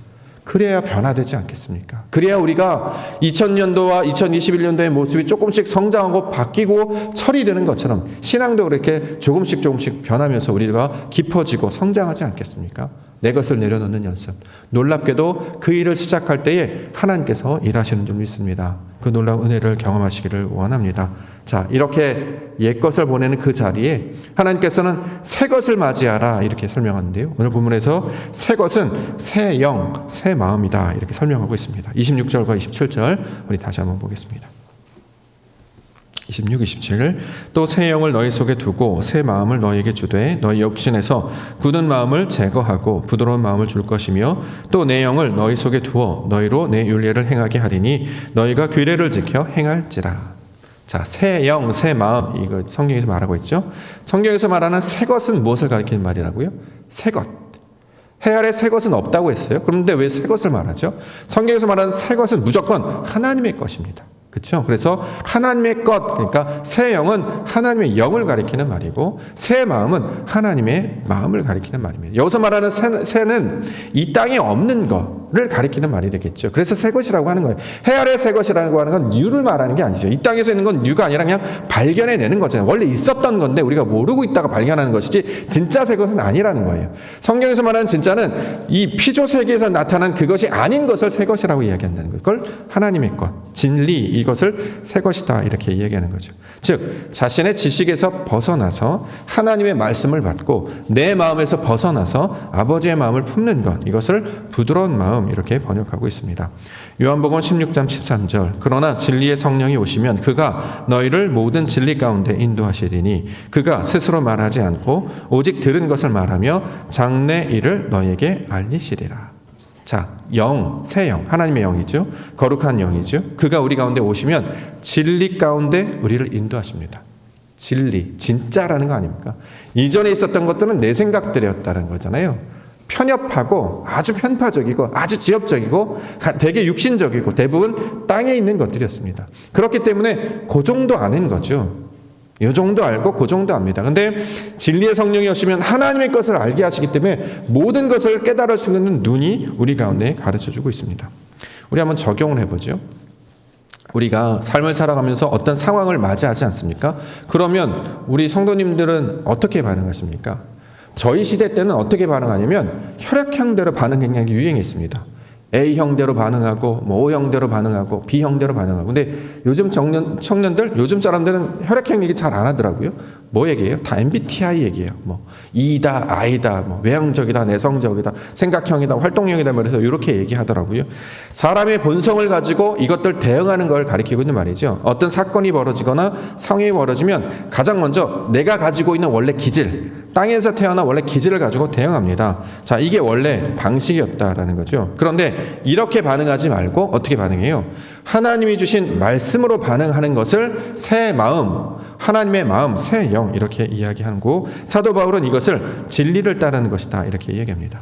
그래야 변화되지 않겠습니까? 그래야 우리가 2000년도와 2021년도의 모습이 조금씩 성장하고 바뀌고 처리되는 것처럼 신앙도 그렇게 조금씩 변하면서 우리가 깊어지고 성장하지 않겠습니까? 내 것을 내려놓는 연습. 놀랍게도 그 일을 시작할 때에 하나님께서 일하시는 줄 믿습니다. 그 놀라운 은혜를 경험하시기를 원합니다. 자, 이렇게 옛것을 보내는 그 자리에 하나님께서는 새 것을 맞이하라 이렇게 설명하는데요. 오늘 본문에서 새 것은 새 영, 새 마음이다 이렇게 설명하고 있습니다. 26절과 27절 우리 다시 한번 보겠습니다. 26, 27. 또 새 영을 너희 속에 두고 새 마음을 너희에게 주되 너희 육신에서 굳은 마음을 제거하고 부드러운 마음을 줄 것이며 또 내 영을 너희 속에 두어 너희로 내 율례를 행하게 하리니 너희가 규례를 지켜 행할지라. 자, 새 영, 새 마음, 이거 성경에서 말하고 있죠. 성경에서 말하는 새 것은 무엇을 가리키는 말이라고요? 새 것. 해 아래 새 것은 없다고 했어요. 그런데 왜 새 것을 말하죠? 성경에서 말하는 새 것은 무조건 하나님의 것입니다. 그렇죠? 그래서 하나님의 것, 그러니까 새 영은 하나님의 영을 가리키는 말이고 새 마음은 하나님의 마음을 가리키는 말입니다. 여기서 말하는 새는 이 땅에 없는 것을 가리키는 말이 되겠죠. 그래서 새 것이라고 하는 거예요. 해 아래 새 것이라고 하는 건 뉴를 말하는 게 아니죠. 이 땅에서 있는 건 뉴가 아니라 그냥 발견해내는 거잖아요. 원래 있었던 건데 우리가 모르고 있다가 발견하는 것이지 진짜 새 것은 아니라는 거예요. 성경에서 말하는 진짜는 이 피조 세계에서 나타난 그것이 아닌 것을 새 것이라고 이야기한다는 거예요. 그걸 하나님의 것, 진리, 이것을 새 것이다 이렇게 이야기하는 거죠. 즉 자신의 지식에서 벗어나서 하나님의 말씀을 받고 내 마음에서 벗어나서 아버지의 마음을 품는 것, 이것을 부드러운 마음 이렇게 번역하고 있습니다. 요한복음 16장 13절. 그러나 진리의 성령이 오시면 그가 너희를 모든 진리 가운데 인도하시리니 그가 스스로 말하지 않고 오직 들은 것을 말하며 장래 일을 너희에게 알리시리라. 자, 영, 새 영, 하나님의 영이죠. 거룩한 영이죠. 그가 우리 가운데 오시면 진리 가운데 우리를 인도하십니다. 진리, 진짜라는 거 아닙니까? 이전에 있었던 것들은 내 생각들이었다는 거잖아요. 편협하고 아주 편파적이고 아주 지엽적이고 되게 육신적이고 대부분 땅에 있는 것들이었습니다. 그렇기 때문에 그 정도 아는 거죠. 이 정도 알고 그 정도 압니다. 근데 진리의 성령이 오시면 하나님의 것을 알게 하시기 때문에 모든 것을 깨달을 수 있는 눈이 우리 가운데 가르쳐주고 있습니다. 우리 한번 적용을 해보죠. 우리가 삶을 살아가면서 어떤 상황을 맞이하지 않습니까? 그러면 우리 성도님들은 어떻게 반응하십니까? 저희 시대 때는 어떻게 반응하냐면 혈액형대로 반응 굉장히 유행했습니다. A형대로 반응하고 O형대로 반응하고 B형대로 반응하고. 근데 요즘 청년들, 요즘 사람들은 혈액형 얘기 잘 안 하더라고요. 뭐 얘기해요? 다 MBTI 얘기해요. 뭐 E다, I다, 뭐 외향적이다, 내성적이다, 생각형이다, 활동형이다 말해서 이렇게 얘기하더라고요. 사람의 본성을 가지고 이것들 대응하는 걸 가리키고 있는 말이죠. 어떤 사건이 벌어지거나 상황이 벌어지면 가장 먼저 내가 가지고 있는 원래 기질, 땅에서 태어나 원래 기질을 가지고 대응합니다. 자, 이게 원래 방식이었다라는 거죠. 그런데 이렇게 반응하지 말고 어떻게 반응해요? 하나님이 주신 말씀으로 반응하는 것을 새 마음, 하나님의 마음, 새 영 이렇게 이야기하는 거. 사도 바울은 이것을 진리를 따르는 것이다 이렇게 이야기합니다.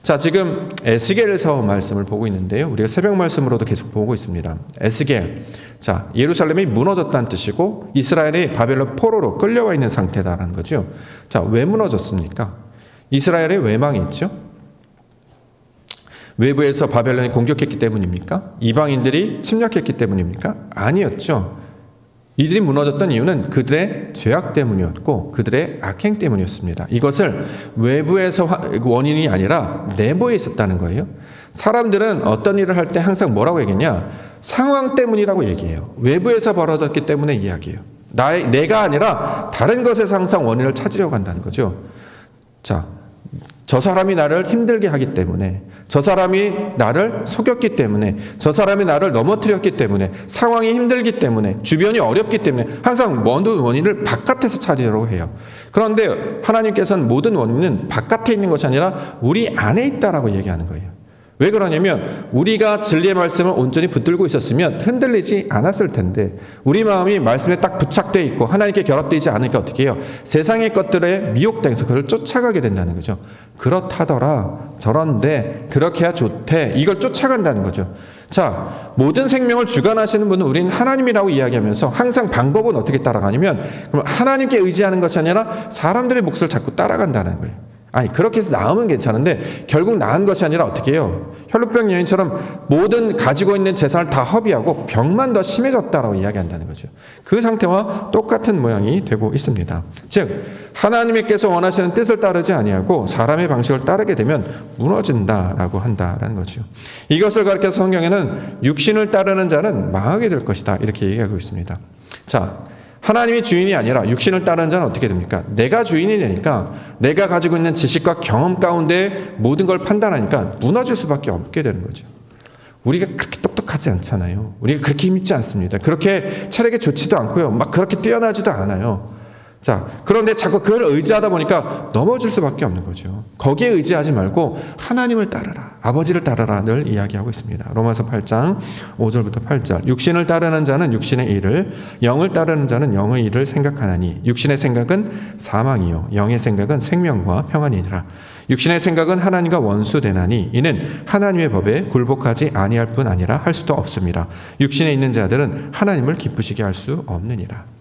자, 지금 에스겔서 말씀을 보고 있는데요. 우리가 새벽 말씀으로도 계속 보고 있습니다. 에스겔. 자, 예루살렘이 무너졌다는 뜻이고 이스라엘이 바벨론 포로로 끌려와 있는 상태다라는 거죠. 자, 왜 무너졌습니까? 이스라엘의 외망이 있죠. 외부에서 바벨론이 공격했기 때문입니까? 이방인들이 침략했기 때문입니까? 아니었죠. 이들이 무너졌던 이유는 그들의 죄악 때문이었고 그들의 악행 때문이었습니다. 이것을 외부에서 원인이 아니라 내부에 있었다는 거예요. 사람들은 어떤 일을 할 때 항상 뭐라고 얘기했냐? 상황 때문이라고 얘기해요. 외부에서 벌어졌기 때문에 이야기해요. 내가 아니라 다른 것에서 항상 원인을 찾으려고 한다는 거죠. 자, 저 사람이 나를 힘들게 하기 때문에, 저 사람이 나를 속였기 때문에, 저 사람이 나를 넘어뜨렸기 때문에, 상황이 힘들기 때문에, 주변이 어렵기 때문에 항상 모든 원인을 바깥에서 찾으려고 해요. 그런데 하나님께서는 모든 원인은 바깥에 있는 것이 아니라 우리 안에 있다라고 얘기하는 거예요. 왜 그러냐면 우리가 진리의 말씀을 온전히 붙들고 있었으면 흔들리지 않았을 텐데 우리 마음이 말씀에 딱 부착되어 있고 하나님께 결합되지 않으니까 어떻게 해요? 세상의 것들에 미혹당해서 그를 쫓아가게 된다는 거죠. 그렇다더라, 저런데 그렇게 해야 좋대, 이걸 쫓아간다는 거죠. 자, 모든 생명을 주관하시는 분은 우리는 하나님이라고 이야기하면서 항상 방법은 어떻게 따라가냐면 그럼 하나님께 의지하는 것이 아니라 사람들의 몫을 자꾸 따라간다는 거예요. 아니, 그렇게 해서 나으면 괜찮은데 결국 나은 것이 아니라 어떻게 해요? 혈루병 여인처럼 모든 가지고 있는 재산을 다 허비하고 병만 더 심해졌다라고 이야기한다는 거죠. 그 상태와 똑같은 모양이 되고 있습니다. 즉 하나님께서 원하시는 뜻을 따르지 아니하고 사람의 방식을 따르게 되면 무너진다라고 한다라는 거죠. 이것을 가리켜서 성경에는 육신을 따르는 자는 망하게 될 것이다 이렇게 얘기하고 있습니다. 자, 하나님이 주인이 아니라 육신을 따르는 자는 어떻게 됩니까? 내가 주인이 되니까 내가 가지고 있는 지식과 경험 가운데 모든 걸 판단하니까 무너질 수밖에 없게 되는 거죠. 우리가 그렇게 똑똑하지 않잖아요. 우리가 그렇게 힘 있지 않습니다. 그렇게 체력이 좋지도 않고요. 막 그렇게 뛰어나지도 않아요. 자, 그런데 자꾸 그걸 의지하다 보니까 넘어질 수밖에 없는 거죠. 거기에 의지하지 말고 하나님을 따르라, 아버지를 따르라 늘 이야기하고 있습니다. 로마서 8장 5절부터 8절. 육신을 따르는 자는 육신의 일을, 영을 따르는 자는 영의 일을 생각하나니 육신의 생각은 사망이요 영의 생각은 생명과 평안이니라. 육신의 생각은 하나님과 원수되나니 이는 하나님의 법에 굴복하지 아니할 뿐 아니라 할 수도 없습니다. 육신에 있는 자들은 하나님을 기쁘시게 할 수 없느니라.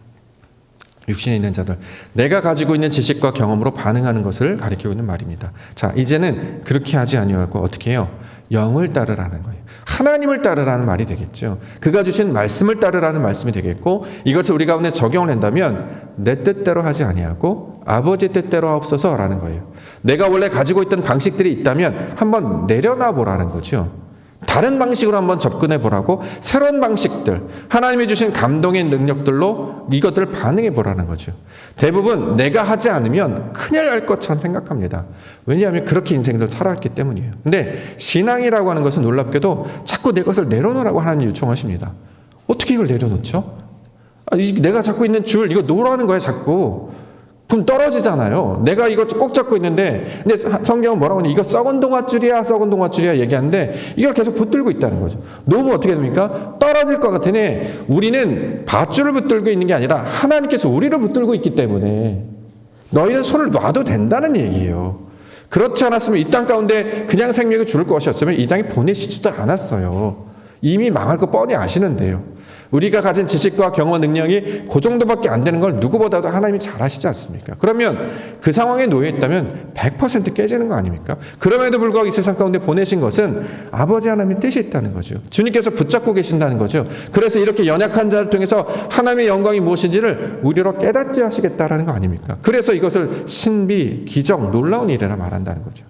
육신에 있는 자들, 내가 가지고 있는 지식과 경험으로 반응하는 것을 가리키고 있는 말입니다. 자, 이제는 그렇게 하지 아니하고 어떻게 해요? 영을 따르라는 거예요. 하나님을 따르라는 말이 되겠죠. 그가 주신 말씀을 따르라는 말씀이 되겠고, 이것을 우리 가운데 적용을 한다면 내 뜻대로 하지 아니하고 아버지 뜻대로 하옵소서라는 거예요. 내가 원래 가지고 있던 방식들이 있다면 한번 내려놔 보라는 거죠. 다른 방식으로 한번 접근해 보라고, 새로운 방식들, 하나님이 주신 감동의 능력들로 이것들을 반응해 보라는 거죠. 대부분 내가 하지 않으면 큰일 날 것처럼 생각합니다. 왜냐하면 그렇게 인생들 살아왔기 때문이에요. 근데 신앙이라고 하는 것은 놀랍게도 자꾸 내 것을 내려놓으라고 하나님이 요청하십니다. 어떻게 이걸 내려놓죠? 내가 잡고 있는 줄, 이거 놓으라는 거예요, 자꾸. 그럼 떨어지잖아요. 내가 이거 꼭 잡고 있는데, 근데 성경은 뭐라고 하냐? 이거 썩은 동아줄이야, 썩은 동아줄이야 얘기하는데 이걸 계속 붙들고 있다는 거죠. 놓으면 어떻게 됩니까? 떨어질 것 같으니 우리는 밧줄을 붙들고 있는 게 아니라 하나님께서 우리를 붙들고 있기 때문에 너희는 손을 놔도 된다는 얘기예요. 그렇지 않았으면 이 땅 가운데 그냥 생명이 죽을 것이었으면 이 땅에 보내시지도 않았어요. 이미 망할 거 뻔히 아시는데요. 우리가 가진 지식과 경험 능력이 그 정도밖에 안 되는 걸 누구보다도 하나님이 잘 아시지 않습니까? 그러면 그 상황에 놓여 있다면 100% 깨지는 거 아닙니까? 그럼에도 불구하고 이 세상 가운데 보내신 것은 아버지 하나님의 뜻이 있다는 거죠. 주님께서 붙잡고 계신다는 거죠. 그래서 이렇게 연약한 자를 통해서 하나님의 영광이 무엇인지를 우리로 깨닫게 하시겠다라는 거 아닙니까? 그래서 이것을 신비, 기적, 놀라운 일이라 말한다는 거죠.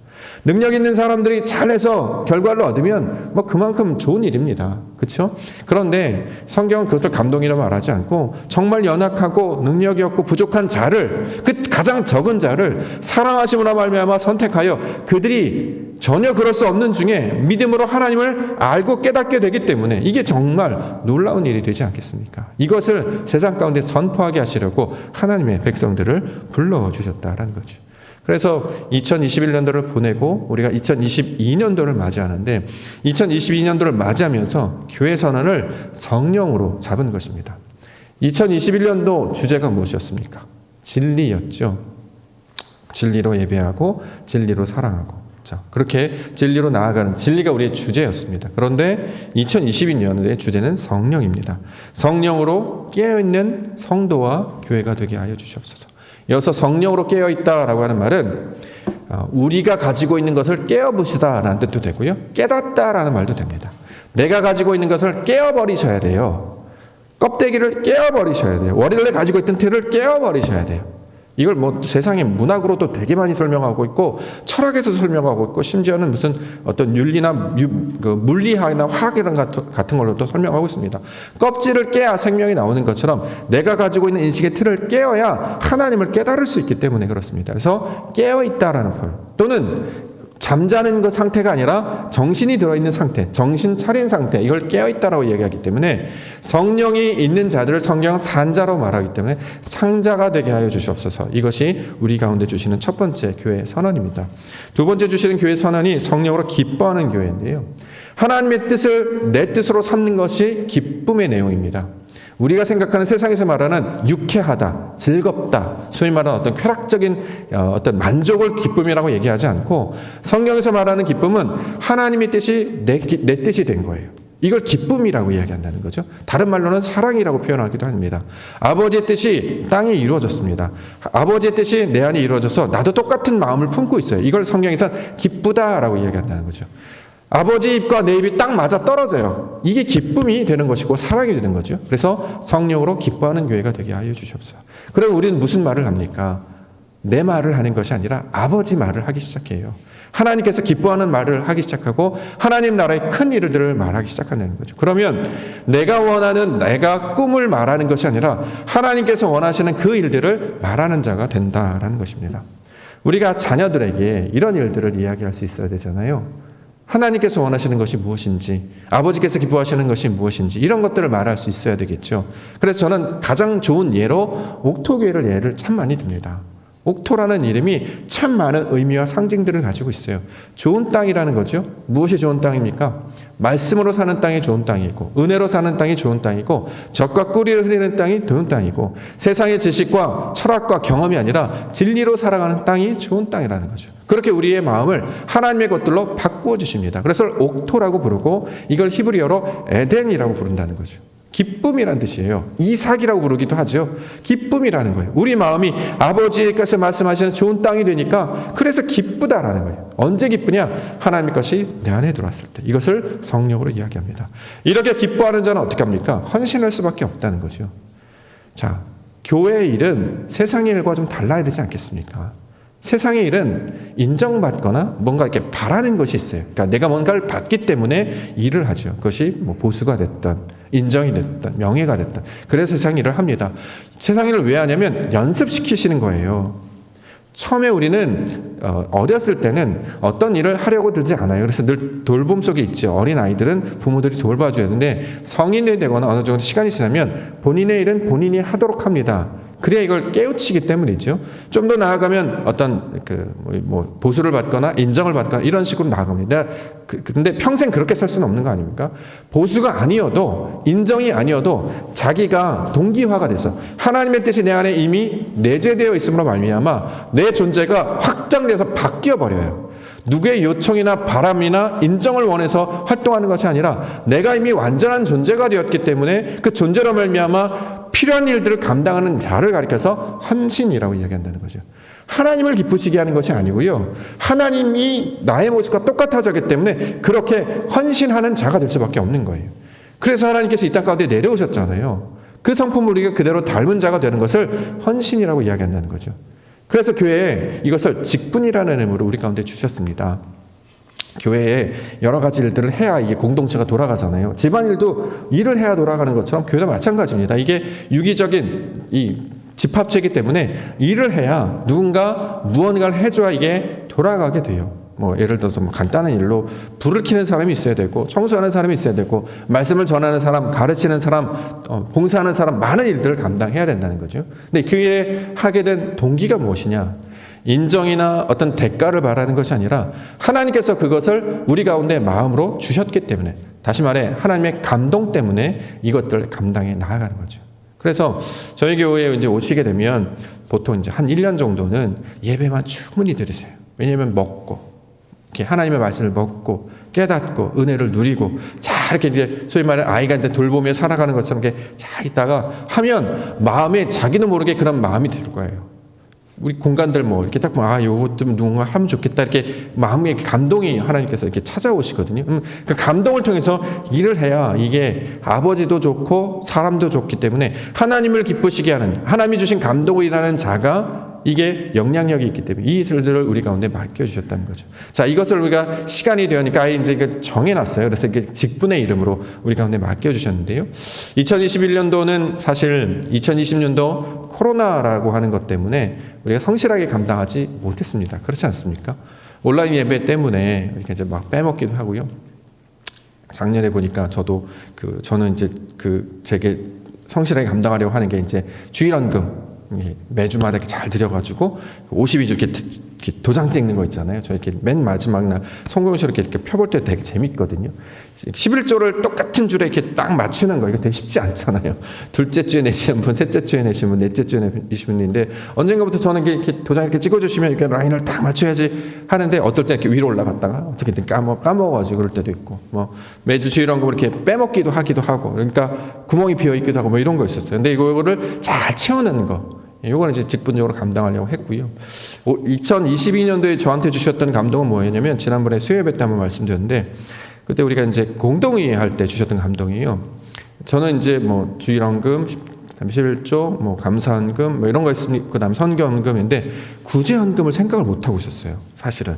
능력 있는 사람들이 잘해서 결과를 얻으면 뭐 그만큼 좋은 일입니다. 그렇죠? 그런데 성경은 그것을 감동이라고 말하지 않고 정말 연약하고 능력이 없고 부족한 자를, 그 가장 적은 자를 사랑하심으로 말미암아 선택하여 그들이 전혀 그럴 수 없는 중에 믿음으로 하나님을 알고 깨닫게 되기 때문에 이게 정말 놀라운 일이 되지 않겠습니까? 이것을 세상 가운데 선포하게 하시려고 하나님의 백성들을 불러주셨다라는 거죠. 그래서 2021년도를 보내고 우리가 2022년도를 맞이하는데 2022년도를 맞이하면서 교회 선언을 성령으로 잡은 것입니다. 2021년도 주제가 무엇이었습니까? 진리였죠. 진리로 예배하고 진리로 사랑하고. 자, 그렇게 진리로 나아가는 진리가 우리의 주제였습니다. 그런데 2022년의 주제는 성령입니다. 성령으로 깨어있는 성도와 교회가 되게 하여 주시옵소서. 여기서 성령으로 깨어있다라고 하는 말은 우리가 가지고 있는 것을 깨어보시다라는 뜻도 되고요. 깨닫다라는 말도 됩니다. 내가 가지고 있는 것을 깨어버리셔야 돼요. 껍데기를 깨어버리셔야 돼요. 원래 가지고 있던 틀을 깨어버리셔야 돼요. 이걸 뭐 세상의 문학으로도 되게 많이 설명하고 있고 철학에서 설명하고 있고 심지어는 무슨 어떤 윤리나 물리학이나 화학 이런 같은 걸로도 설명하고 있습니다. 껍질을 깨야 생명이 나오는 것처럼 내가 가지고 있는 인식의 틀을 깨어야 하나님을 깨달을 수 있기 때문에 그렇습니다. 그래서 깨어있다라는 표현 또는 잠자는 것 상태가 아니라 정신이 들어있는 상태, 정신 차린 상태, 이걸 깨어있다라고 얘기하기 때문에 성령이 있는 자들을 성경 산자로 말하기 때문에 상자가 되게 하여 주시옵소서. 이것이 우리 가운데 주시는 첫 번째 교회 선언입니다. 두 번째 주시는 교회 선언이 성령으로 기뻐하는 교회인데요. 하나님의 뜻을 내 뜻으로 삼는 것이 기쁨의 내용입니다. 우리가 생각하는 세상에서 말하는 유쾌하다, 즐겁다, 소위 말하는 어떤 쾌락적인 어떤 만족을 기쁨이라고 얘기하지 않고 성경에서 말하는 기쁨은 하나님의 뜻이 내 뜻이 된 거예요. 이걸 기쁨이라고 이야기한다는 거죠. 다른 말로는 사랑이라고 표현하기도 합니다. 아버지의 뜻이 땅에 이루어졌습니다. 아버지의 뜻이 내 안에 이루어져서 나도 똑같은 마음을 품고 있어요. 이걸 성경에서는 기쁘다라고 이야기한다는 거죠. 아버지 입과 내 입이 딱 맞아 떨어져요. 이게 기쁨이 되는 것이고 사랑이 되는 거죠. 그래서 성령으로 기뻐하는 교회가 되게 하여 주시옵소서. 그럼 우리는 무슨 말을 합니까? 내 말을 하는 것이 아니라 아버지 말을 하기 시작해요. 하나님께서 기뻐하는 말을 하기 시작하고 하나님 나라의 큰 일들을 말하기 시작한다는 거죠. 그러면 내가 원하는 내가 꿈을 말하는 것이 아니라 하나님께서 원하시는 그 일들을 말하는 자가 된다라는 것입니다. 우리가 자녀들에게 이런 일들을 이야기할 수 있어야 되잖아요. 하나님께서 원하시는 것이 무엇인지, 아버지께서 기뻐하시는 것이 무엇인지 이런 것들을 말할 수 있어야 되겠죠. 그래서 저는 가장 좋은 예로 옥토교회를 예를 참 많이 듭니다. 옥토라는 이름이 참 많은 의미와 상징들을 가지고 있어요. 좋은 땅이라는 거죠. 무엇이 좋은 땅입니까? 말씀으로 사는 땅이 좋은 땅이고 은혜로 사는 땅이 좋은 땅이고 젖과 꿀이 흐르는 땅이 좋은 땅이고 세상의 지식과 철학과 경험이 아니라 진리로 살아가는 땅이 좋은 땅이라는 거죠. 그렇게 우리의 마음을 하나님의 것들로 바꾸어 주십니다. 그래서 옥토라고 부르고 이걸 히브리어로 에덴이라고 부른다는 거죠. 기쁨이란 뜻이에요. 이삭이라고 부르기도 하죠. 기쁨이라는 거예요. 우리 마음이 아버지께서 말씀하시는 좋은 땅이 되니까 그래서 기쁘다라는 거예요. 언제 기쁘냐? 하나님의 것이 내 안에 들어왔을 때. 이것을 성령으로 이야기합니다. 이렇게 기뻐하는 자는 어떻게 합니까? 헌신할 수밖에 없다는 거죠. 자, 교회의 일은 세상의 일과 좀 달라야 되지 않겠습니까? 세상의 일은 인정받거나 뭔가 이렇게 바라는 것이 있어요. 그러니까 내가 뭔가를 받기 때문에 일을 하죠. 그것이 뭐 보수가 됐든 인정이 됐든 명예가 됐든 그래서 세상 일을 합니다. 세상 일을 왜 하냐면 연습시키시는 거예요. 처음에 우리는 어렸을 때는 어떤 일을 하려고 들지 않아요. 그래서 늘 돌봄 속에 있죠. 어린 아이들은 부모들이 돌봐줘야 되는데 성인이 되거나 어느 정도 시간이 지나면 본인의 일은 본인이 하도록 합니다. 그래야 이걸 깨우치기 때문이죠. 좀 더 나아가면 어떤 보수를 받거나 인정을 받거나 이런 식으로 나아갑니다. 근데 평생 그렇게 살 수는 없는 거 아닙니까? 보수가 아니어도 인정이 아니어도 자기가 동기화가 돼서 하나님의 뜻이 내 안에 이미 내재되어 있음으로 말미암아 내 존재가 확장돼서 바뀌어 버려요. 누구의 요청이나 바람이나 인정을 원해서 활동하는 것이 아니라 내가 이미 완전한 존재가 되었기 때문에 그 존재로 말미암아 필요한 일들을 감당하는 자를 가리켜서 헌신이라고 이야기한다는 거죠. 하나님을 기쁘시게 하는 것이 아니고요. 하나님이 나의 모습과 똑같아졌기 때문에 그렇게 헌신하는 자가 될 수밖에 없는 거예요. 그래서 하나님께서 이 땅 가운데 내려오셨잖아요. 그 성품을 우리가 그대로 닮은 자가 되는 것을 헌신이라고 이야기한다는 거죠. 그래서 교회에 이것을 직분이라는 의미로 우리 가운데 주셨습니다. 교회에 여러 가지 일들을 해야 이게 공동체가 돌아가잖아요. 집안일도 일을 해야 돌아가는 것처럼 교회도 마찬가지입니다. 이게 유기적인 이 집합체이기 때문에 일을 해야 누군가 무언가를 해줘야 이게 돌아가게 돼요. 뭐 예를 들어서 뭐 간단한 일로 불을 켜는 사람이 있어야 되고 청소하는 사람이 있어야 되고 말씀을 전하는 사람, 가르치는 사람, 봉사하는 사람 많은 일들을 감당해야 된다는 거죠. 근데 그 일에 하게 된 동기가 무엇이냐? 인정이나 어떤 대가를 바라는 것이 아니라 하나님께서 그것을 우리 가운데 마음으로 주셨기 때문에, 다시 말해 하나님의 감동 때문에 이것들을 감당해 나아가는 거죠. 그래서 저희 교회에 이제 오시게 되면 보통 이제 한 1년 정도는 예배만 충분히 드리세요. 왜냐하면 먹고, 이렇게 하나님의 말씀을 먹고 깨닫고 은혜를 누리고 잘 이렇게 이제 소위 말해 아이가 이제 돌보며 살아가는 것처럼 이렇게 잘 있다가 하면 마음에 자기도 모르게 그런 마음이 들 거예요. 우리 공간들 뭐 이렇게 딱 보면 요것 좀 누군가 하면 좋겠다 이렇게 마음에 감동이 하나님께서 이렇게 찾아오시거든요. 그 감동을 통해서 일을 해야 이게 아버지도 좋고 사람도 좋기 때문에 하나님을 기쁘시게 하는, 하나님이 주신 감동을 일하는 자가 이게 영향력이 있기 때문에 이 일들을 우리 가운데 맡겨주셨다는 거죠. 자, 이것을 우리가 시간이 되니까 이제 이게 정해놨어요. 그래서 이게 직분의 이름으로 우리 가운데 맡겨주셨는데요. 2021년도는 사실 2020년도 코로나라고 하는 것 때문에 우리가 성실하게 감당하지 못했습니다. 그렇지 않습니까? 온라인 예배 때문에 이렇게 이제 막 빼먹기도 하고요. 작년에 보니까 저는 이제 제게 성실하게 감당하려고 하는 게 이제 주일헌금 매주마다 이렇게 잘 드려가지고 52주 이렇게 도장 찍는 거 있잖아요. 저 이렇게 맨 마지막 날 성경書이렇게 펴볼 때 되게 재밌거든요. 11조를 똑같은 줄에 이렇게 딱 맞추는 거, 이거 되게 쉽지 않잖아요. 둘째 주에 내시는 분, 셋째 주에 내시는 분, 넷째 주에 내시는 분인데 언젠가부터 저는 이렇게 도장 이렇게 찍어주시면 이렇게 라인을 딱 맞춰야지 하는데 어떨 때 이렇게 위로 올라갔다가 어떻게든 까먹어가지고 그럴 때도 있고, 뭐 매주 주일헌금 이렇게 빼먹기도 하기도 하고, 그러니까 구멍이 비어 있기도 하고 뭐 이런 거 있었어요. 근데 이거를 잘 채워넣는 거. 이거는 이제 직분적으로 감당하려고 했고요. 2022년도에 저한테 주셨던 감동은 뭐였냐면, 지난번에 수요예배 때 한번 말씀드렸는데, 그때 우리가 이제 공동회의 할 때 주셨던 감동이에요. 저는 이제 뭐 주일헌금, 11조, 뭐 감사헌금, 뭐 이런 거 있으면, 그 다음에 선교헌금인데, 구제헌금을 생각을 못 하고 있었어요. 사실은.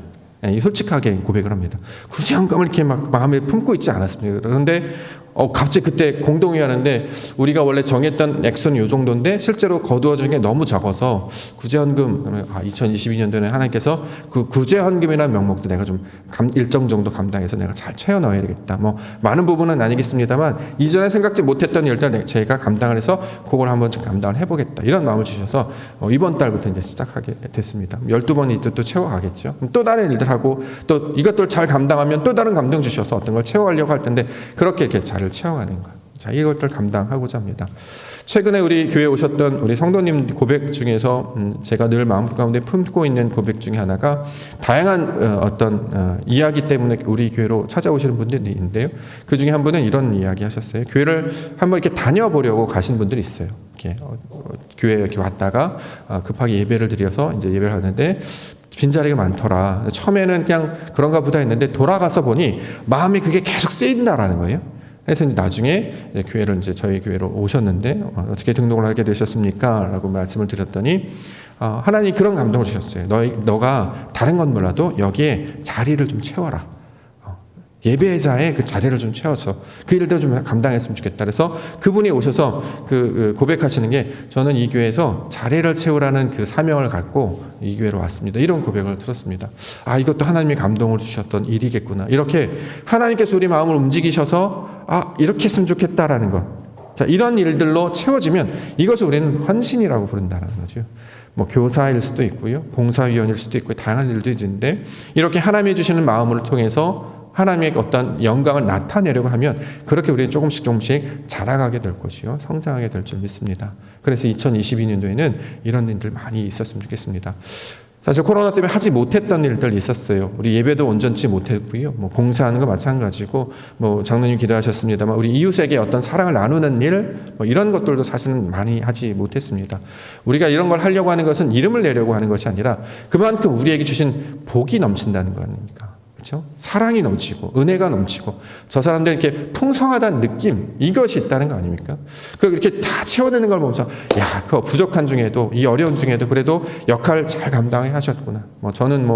솔직하게 고백을 합니다. 구제헌금을 이렇게 막 마음에 품고 있지 않았습니다. 그런데 갑자기 그때 공동회의 하는데 우리가 원래 정했던 액수는 이 정도인데 실제로 거두어진 게 너무 적어서 구제헌금, 2022년도에 하나님께서 그 구제헌금이라는 명목도 내가 좀 일정 정도 감당해서 내가 잘 채워 넣어야 되겠다. 뭐 많은 부분은 아니겠습니다만 이전에 생각지 못했던 일들 제가 감당을 해서 그걸 한번 좀 감당을 해보겠다. 이런 마음을 주셔서 이번 달부터 이제 시작하게 됐습니다. 12번이 또 채워가겠죠. 또 다른 일들 하고 또 이것들 잘 감당하면 또 다른 감동 주셔서 어떤 걸 채워가려고 할 텐데 그렇게 이렇게 잘 채워가는 것. 자, 이것들 감당하고자 합니다. 최근에 우리 교회에 오셨던 우리 성도님 고백 중에서 제가 늘 마음 가운데 품고 있는 고백 중에 하나가 다양한 어떤 이야기 때문에 우리 교회로 찾아오시는 분들이 있는데요. 그 중에 한 분은 이런 이야기 하셨어요. 교회를 한번 이렇게 다녀보려고 가신 분들이 있어요. 이렇게 교회에 이렇게 왔다가 급하게 예배를 드려서 이제 예배를 하는데 빈자리가 많더라. 처음에는 그냥 그런가 보다 했는데 돌아가서 보니 마음이 그게 계속 쓰인다라는 거예요. 그래서 이제 나중에 교회를 이제 저희 교회로 오셨는데 어떻게 등록을 하게 되셨습니까? 라고 말씀을 드렸더니 하나님이 그런 감동을 주셨어요. 너가 다른 건 몰라도 여기에 자리를 좀 채워라. 예배자의 그 자리를 좀 채워서 그 일들을 좀 감당했으면 좋겠다. 그래서 그분이 오셔서 그 고백하시는 게 저는 이 교회에서 자리를 채우라는 그 사명을 갖고 이 교회로 왔습니다. 이런 고백을 들었습니다. 이것도 하나님이 감동을 주셨던 일이겠구나. 이렇게 하나님께서 우리 마음을 움직이셔서 이렇게 했으면 좋겠다라는 것. 자, 이런 일들로 채워지면 이것을 우리는 헌신이라고 부른다는 거죠. 뭐 교사일 수도 있고요. 봉사위원일 수도 있고 다양한 일도 있는데 이렇게 하나님이 주시는 마음을 통해서 하나님의 어떤 영광을 나타내려고 하면 그렇게 우리는 조금씩 자라가게 될 것이요. 성장하게 될 줄 믿습니다. 그래서 2022년도에는 이런 일들 많이 있었으면 좋겠습니다. 사실 코로나 때문에 하지 못했던 일들 있었어요. 우리 예배도 온전치 못했고요. 뭐 봉사하는 거 마찬가지고, 뭐 장로님 기도하셨습니다만 우리 이웃에게 어떤 사랑을 나누는 일, 뭐 이런 것들도 사실은 많이 하지 못했습니다. 우리가 이런 걸 하려고 하는 것은 이름을 내려고 하는 것이 아니라 그만큼 우리에게 주신 복이 넘친다는 거 아닙니까? 그렇죠? 사랑이 넘치고 은혜가 넘치고 저 사람들 이렇게 풍성하다는 느낌, 이것이 있다는 거 아닙니까? 이렇게 다 채워내는 걸 보면서 그 부족한 중에도 이 어려운 중에도 그래도 역할 잘 감당해 하셨구나. 저는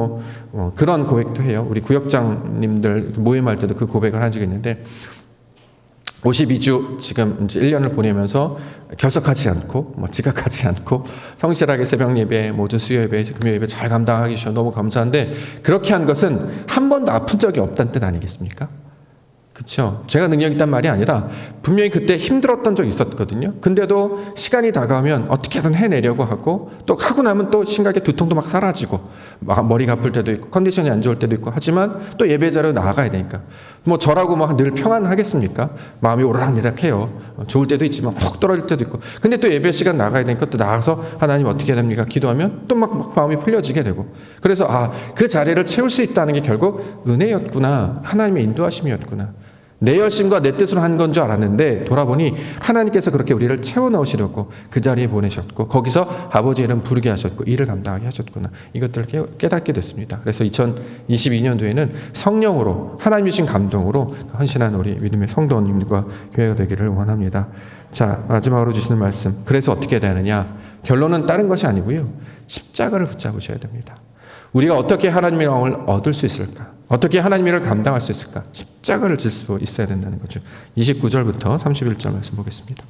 그런 고백도 해요. 우리 구역장님들 모임할 때도 그 고백을 한 적이 있는데 52주 지금 이제 1년을 보내면서 결석하지 않고 지각하지 않고 성실하게 새벽 예배, 모든 수요 예배, 금요 예배 잘 감당하기 위해서 너무 감사한데 그렇게 한 것은 한 번도 아픈 적이 없다는 뜻 아니겠습니까? 그렇죠. 제가 능력 있단 말이 아니라 분명히 그때 힘들었던 적이 있었거든요. 근데도 시간이 다가오면 어떻게든 해내려고 하고 또 하고 나면 또 심각하게 두통도 막 사라지고 막 머리가 아플 때도 있고 컨디션이 안 좋을 때도 있고 하지만 또 예배 자리로 나아가야 되니까 뭐 저라고 막 늘 평안하겠습니까? 마음이 오르락내락해요. 좋을 때도 있지만 푹 떨어질 때도 있고 근데 또 예배 시간 나가야 되니까 또 나가서 하나님 어떻게 됩니까? 기도하면 또 막 마음이 풀려지게 되고 그래서 그 자리를 채울 수 있다는 게 결국 은혜였구나. 하나님의 인도하심이었구나. 내 열심과 내 뜻으로 한 건 줄 알았는데 돌아보니 하나님께서 그렇게 우리를 채워 넣으시려고 그 자리에 보내셨고 거기서 아버지 이름 부르게 하셨고 일을 감당하게 하셨구나. 이것들을 깨닫게 됐습니다. 그래서 2022년도에는 성령으로 하나님이 주신 감동으로 헌신한 우리 믿음의 성도님과 교회가 되기를 원합니다. 자, 마지막으로 주시는 말씀. 그래서 어떻게 되느냐? 결론은 다른 것이 아니고요. 십자가를 붙잡으셔야 됩니다. 우리가 어떻게 하나님의 영광을 얻을 수 있을까? 어떻게 하나님의 일을 감당할 수 있을까? 십자가를 질 수 있어야 된다는 거죠. 29절부터 31절 말씀 보겠습니다.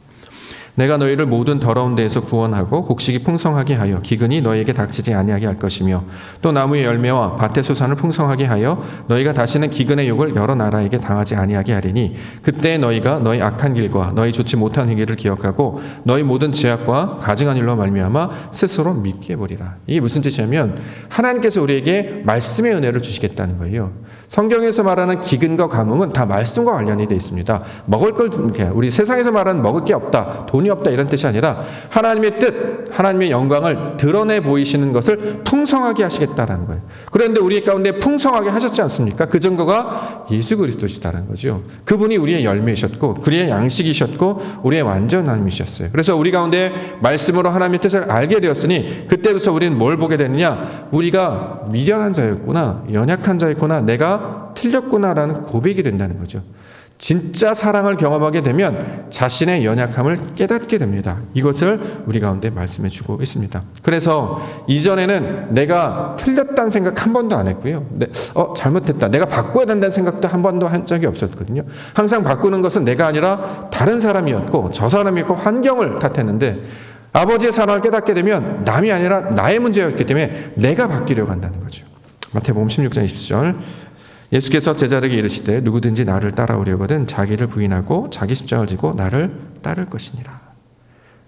내가 너희를 모든 더러운 데에서 구원하고 곡식이 풍성하게 하여 기근이 너희에게 닥치지 아니하게 할 것이며 또 나무의 열매와 밭의 소산을 풍성하게 하여 너희가 다시는 기근의 욕을 여러 나라에게 당하지 아니하게 하리니 그때 너희가 너희 악한 길과 너희 좋지 못한 행위를 기억하고 너희 모든 죄악과 가증한 일로 말미암아 스스로 믿게 보리라. 이게 무슨 뜻이냐면 하나님께서 우리에게 말씀의 은혜를 주시겠다는 거예요. 성경에서 말하는 기근과 가뭄은 다 말씀과 관련이 되어 있습니다. 먹을 걸 우리 세상에서 말하는 먹을 게 없다, 돈이 없다 이런 뜻이 아니라 하나님의 뜻, 하나님의 영광을 드러내 보이시는 것을 풍성하게 하시겠다라는 거예요. 그런데 우리 가운데 풍성하게 하셨지 않습니까? 그 증거가 예수 그리스도시다라는 거죠. 그분이 우리의 열매이셨고 우리의 양식이셨고 우리의 완전 하나님이셨어요. 그래서 우리 가운데 말씀으로 하나님의 뜻을 알게 되었으니 그때부터 우리는 뭘 보게 되느냐? 우리가 미련한 자였구나, 연약한 자였구나, 내가 틀렸구나라는 고백이 된다는 거죠. 진짜 사랑을 경험하게 되면 자신의 연약함을 깨닫게 됩니다. 이것을 우리 가운데 말씀해 주고 있습니다. 그래서 이전에는 내가 틀렸다는 생각 한 번도 안 했고요. 잘못했다. 내가 바꿔야 된다는 생각도 한 번도 한 적이 없었거든요. 항상 바꾸는 것은 내가 아니라 다른 사람이었고 저 사람이었고 환경을 탓했는데 아버지의 사랑을 깨닫게 되면 남이 아니라 나의 문제였기 때문에 내가 바뀌려고 한다는 거죠. 마태복음 16장 20절 예수께서 제자들에게 이르시되 누구든지 나를 따라오려거든 자기를 부인하고 자기 십자가를 지고 나를 따를 것이니라.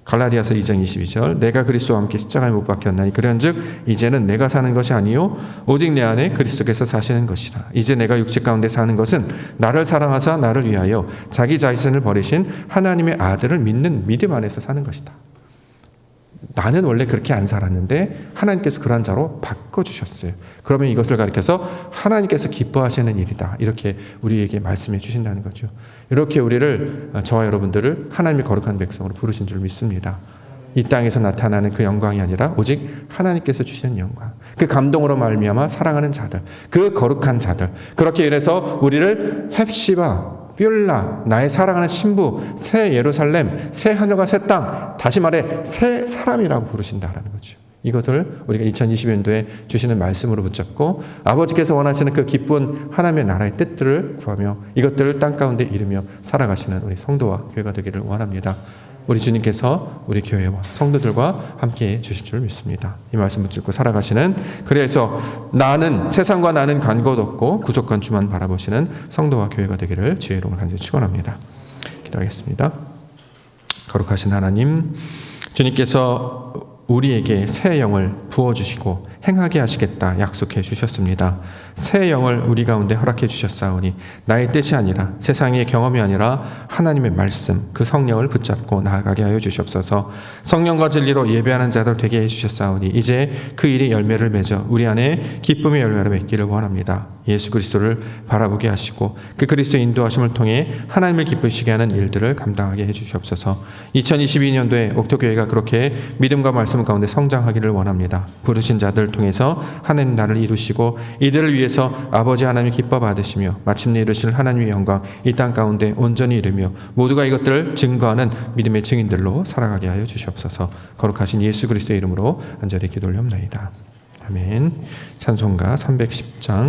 갈라디아서 2장 22절 내가 그리스도와 함께 십자가에 못 박혔나니 그런즉 이제는 내가 사는 것이 아니요 오직 내 안에 그리스도께서 사시는 것이라. 이제 내가 육체 가운데 사는 것은 나를 사랑하사 나를 위하여 자기 자신을 버리신 하나님의 아들을 믿는 믿음 안에서 사는 것이다. 나는 원래 그렇게 안 살았는데 하나님께서 그러한 자로 바꿔주셨어요. 그러면 이것을 가리켜서 하나님께서 기뻐하시는 일이다. 이렇게 우리에게 말씀해 주신다는 거죠. 이렇게 우리를, 저와 여러분들을 하나님의 거룩한 백성으로 부르신 줄 믿습니다. 이 땅에서 나타나는 그 영광이 아니라 오직 하나님께서 주시는 영광. 그 감동으로 말미암아 사랑하는 자들, 그 거룩한 자들. 그렇게 이래서 우리를 헵시바, 뷸라, 나의 사랑하는 신부, 새 예루살렘, 새 하늘과 새 땅, 다시 말해 새 사람이라고 부르신다라는 거죠. 이것을 우리가 2020년도에 주시는 말씀으로 붙잡고 아버지께서 원하시는 그 기쁜 하나님의 나라의 뜻들을 구하며 이것들을 땅 가운데 이루며 살아가시는 우리 성도와 교회가 되기를 원합니다. 우리 주님께서 우리 교회와 성도들과 함께해 주실 줄 믿습니다. 이 말씀 붙잡고 살아가시는, 그래서 나는 세상과 나는 관계도 없고 구속한 주만 바라보시는 성도와 교회가 되기를 주의 이름으로 간절히 축원합니다. 기도하겠습니다. 거룩하신 하나님, 주님께서 우리에게 새 영을 부어주시고 행하게 하시겠다 약속해 주셨습니다. 새 영을 우리 가운데 허락해 주셨사오니 나의 뜻이 아니라 세상의 경험이 아니라 하나님의 말씀, 그 성령을 붙잡고 나아가게 하여 주시옵소서. 성령과 진리로 예배하는 자들 되게 해 주셨사오니 이제 그 일이 열매를 맺어 우리 안에 기쁨의 열매를 맺기를 원합니다. 예수 그리스도를 바라보게 하시고 그 그리스도의 인도하심을 통해 하나님을 기쁘시게 하는 일들을 감당하게 해 주시옵소서. 2022년도에 옥토교회가 그렇게 믿음과 말씀 가운데 성장하기를 원합니다. 부르신 자들 통해서 하나님 나라를 이루시고 이들을 위해서 아버지 하나님이 기뻐 받으시며 마침내 이루실 하나님의 영광 이 땅 가운데 온전히 이루며 모두가 이것들을 증거하는 믿음의 증인들로 살아가게 하여 주시옵소서. 거룩하신 예수 그리스도의 이름으로 간절히 기도 올려옵나이다. 아멘. 찬송가 310장